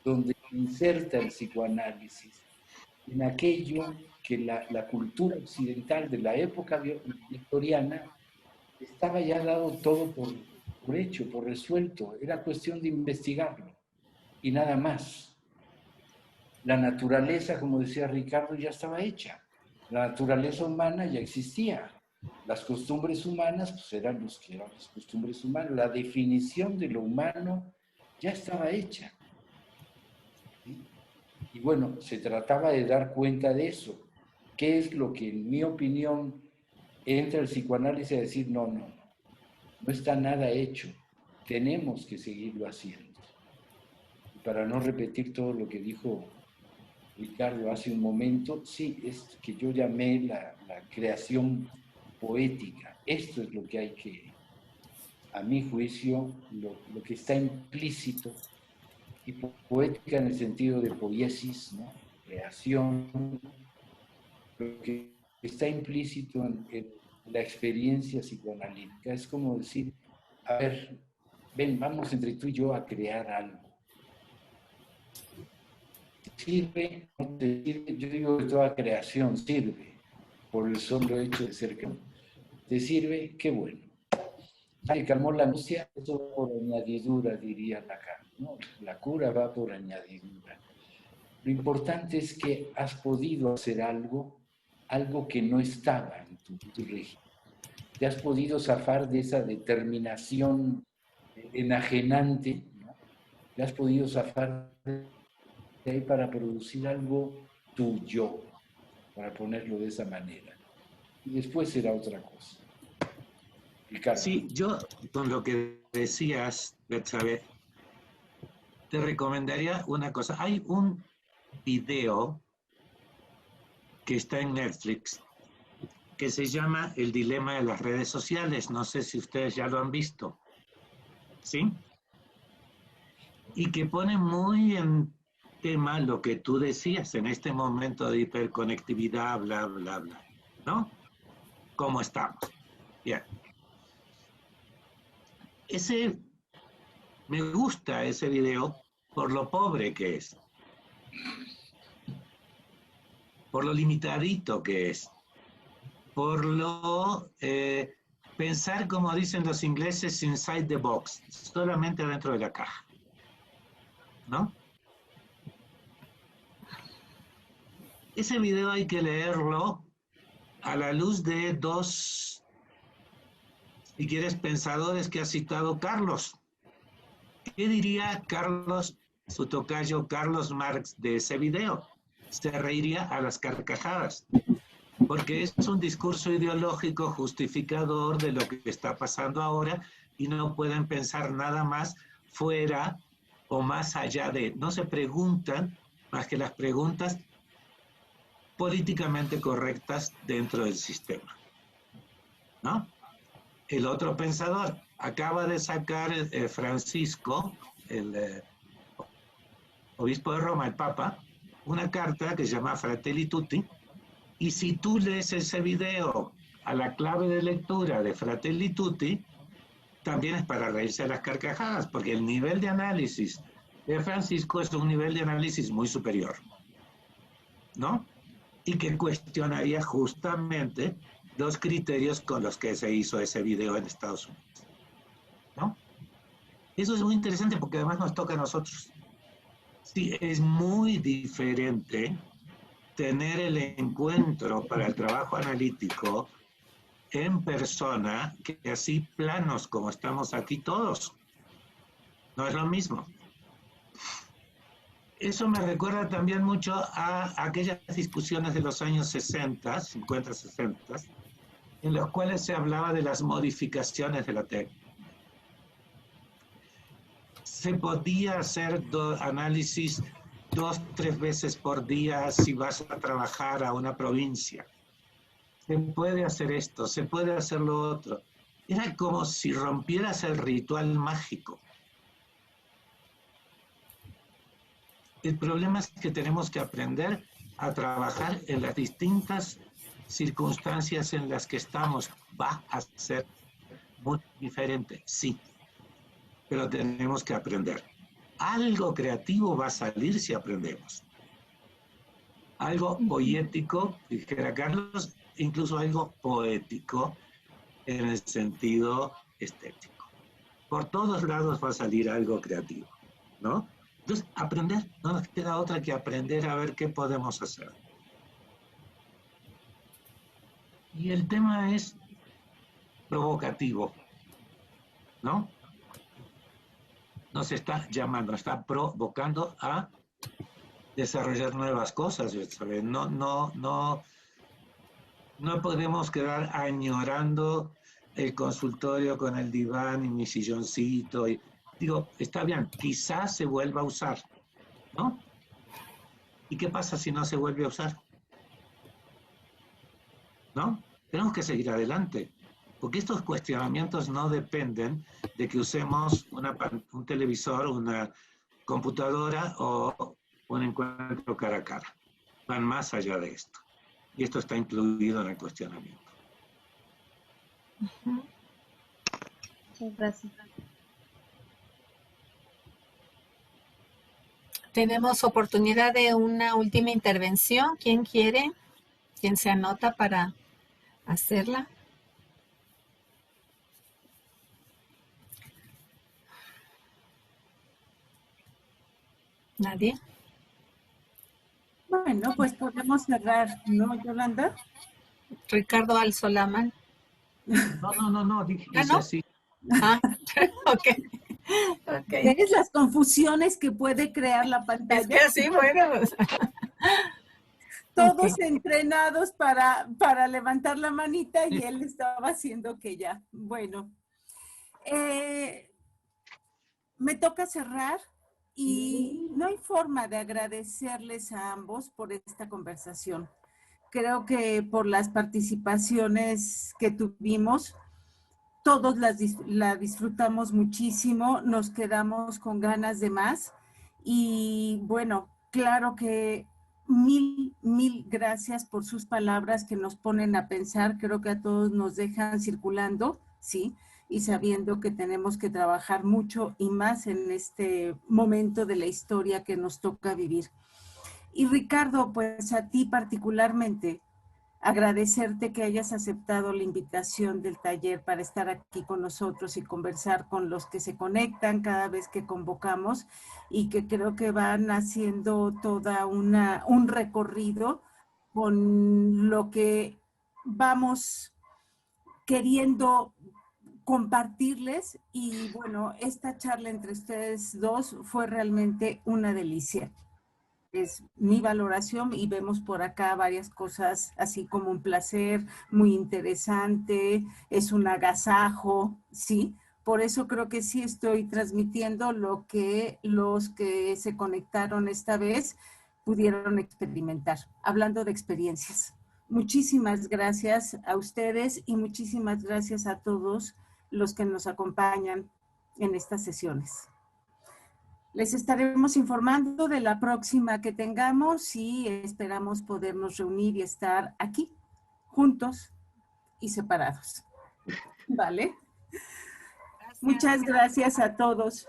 donde inserta el psicoanálisis, en aquello que la cultura occidental de la época victoriana estaba ya dado todo por hecho, por resuelto. Era cuestión de investigarlo y nada más. La naturaleza, como decía Ricardo, ya estaba hecha. La naturaleza humana ya existía. Las costumbres humanas pues eran los que eran las costumbres humanas. La definición de lo humano ya estaba hecha. ¿Sí? Y bueno, se trataba de dar cuenta de eso. ¿Qué es lo que, en mi opinión, entra el psicoanálisis a decir, no está nada hecho, tenemos que seguirlo haciendo? Y para no repetir todo lo que dijo Ricardo hace un momento, sí, es que yo llamé la creación poética. Esto es lo que hay que, a mi juicio, lo que está implícito, y poética en el sentido de poiesis, ¿no? creación, lo que está implícito en la experiencia psicoanalítica. Es como decir, a ver, ven, vamos entre tú y yo a crear algo. ¿Sirve? ¿No te sirve? Yo digo que toda creación sirve, por el solo hecho de ser creado. ¿Te sirve? Qué bueno. ¿Te calmó la angustia? Eso por añadidura, diría Lacan, ¿no? La cura va por añadidura. Lo importante es que has podido hacer algo que no estaba en tu régimen. Te has podido zafar de esa determinación enajenante, ¿no? Te has podido zafar de ahí para producir algo tuyo, para ponerlo de esa manera. Y después será otra cosa. Ricardo. Sí, yo con lo que decías, Betsabe, te recomendaría una cosa. Hay un video que está en Netflix que se llama El dilema de las redes sociales. No sé si ustedes ya lo han visto. ¿Sí? Y que pone muy en tema lo que tú decías en este momento de hiperconectividad, bla, bla, bla. ¿No? ¿Cómo estamos? Bien. Me gusta ese video por lo pobre que es. Por lo limitadito que es. Por lo pensar, como dicen los ingleses, inside the box, solamente dentro de la caja, ¿no? Ese video hay que leerlo a la luz de dos, si quieres, pensadores que ha citado Carlos. ¿Qué diría Carlos, su tocayo Carlos Marx, de ese video? Se reiría a las carcajadas, porque es un discurso ideológico justificador de lo que está pasando ahora y no pueden pensar nada más fuera o más allá de, no se preguntan más que las preguntas políticamente correctas dentro del sistema, ¿no? El otro pensador acaba de sacar Francisco, el obispo de Roma, el Papa, una carta que se llama Fratelli Tutti. Y si tú lees ese video a la clave de lectura de Fratelli Tutti, también es para reírse a las carcajadas, porque el nivel de análisis de Francisco es un nivel de análisis muy superior, ¿no? Y que cuestionaría justamente los criterios con los que se hizo ese video en Estados Unidos, ¿no? Eso es muy interesante porque además nos toca a nosotros. Sí, es muy diferente tener el encuentro para el trabajo analítico en persona que así planos como estamos aquí todos. No es lo mismo. Eso me recuerda también mucho a aquellas discusiones de los años 60, 50, 60, en los cuales se hablaba de las modificaciones de la técnica. Se podía hacer análisis 2, 3 veces por día si vas a trabajar a una provincia. Se puede hacer esto, se puede hacer lo otro. Era como si rompieras el ritual mágico. El problema es que tenemos que aprender a trabajar en las distintas circunstancias en las que estamos. Va a ser muy diferente, sí, pero tenemos que aprender. Algo creativo va a salir si aprendemos. Algo poético, dijera Carlos, incluso algo poético en el sentido estético. Por todos lados va a salir algo creativo, ¿no? Entonces, aprender, no nos queda otra que aprender a ver qué podemos hacer. Y el tema es provocativo, ¿no? Nos está llamando, está provocando a desarrollar nuevas cosas, ¿sabes? No podemos quedar añorando el consultorio con el diván y mi silloncito. Digo, está bien, quizás se vuelva a usar, ¿no? ¿Y qué pasa si no se vuelve a usar? ¿No? Tenemos que seguir adelante, porque estos cuestionamientos no dependen de que usemos un televisor, una computadora o un encuentro cara a cara. van más allá de esto. Y esto está incluido en el cuestionamiento. Muchas gracias. Tenemos oportunidad de una última intervención. ¿Quién quiere? ¿Quién se anota para hacerla? ¿Nadie? Bueno, pues podemos cerrar, ¿no, Yolanda? Ricardo Alzolaman. No, ¿Ah, dice no? así. Ah, ok. ¿Ves las confusiones que puede crear la Es pantalla? que sí, bueno. Pues. Todos Ok. entrenados para levantar la manita y él estaba haciendo que ya. Bueno, me toca cerrar y no hay forma de agradecerles a ambos por esta conversación. Creo que por las participaciones que tuvimos, todos la disfrutamos muchísimo, nos quedamos con ganas de más y bueno, claro que mil gracias por sus palabras que nos ponen a pensar, creo que a todos nos dejan circulando, ¿sí? Y sabiendo que tenemos que trabajar mucho y más en este momento de la historia que nos toca vivir. Y Ricardo, pues a ti particularmente, agradecerte que hayas aceptado la invitación del taller para estar aquí con nosotros y conversar con los que se conectan cada vez que convocamos y que creo que van haciendo toda un recorrido con lo que vamos queriendo compartirles y bueno, esta charla entre ustedes dos fue realmente una delicia. Es mi valoración y vemos por acá varias cosas así como un placer muy interesante, es un agasajo, ¿sí? Por eso creo que sí estoy transmitiendo lo que los que se conectaron esta vez pudieron experimentar, hablando de experiencias. Muchísimas gracias a ustedes y muchísimas gracias a todos los que nos acompañan en estas sesiones. Les estaremos informando de la próxima que tengamos y esperamos podernos reunir y estar aquí, juntos y separados. ¿Vale? Gracias. Muchas gracias a todos.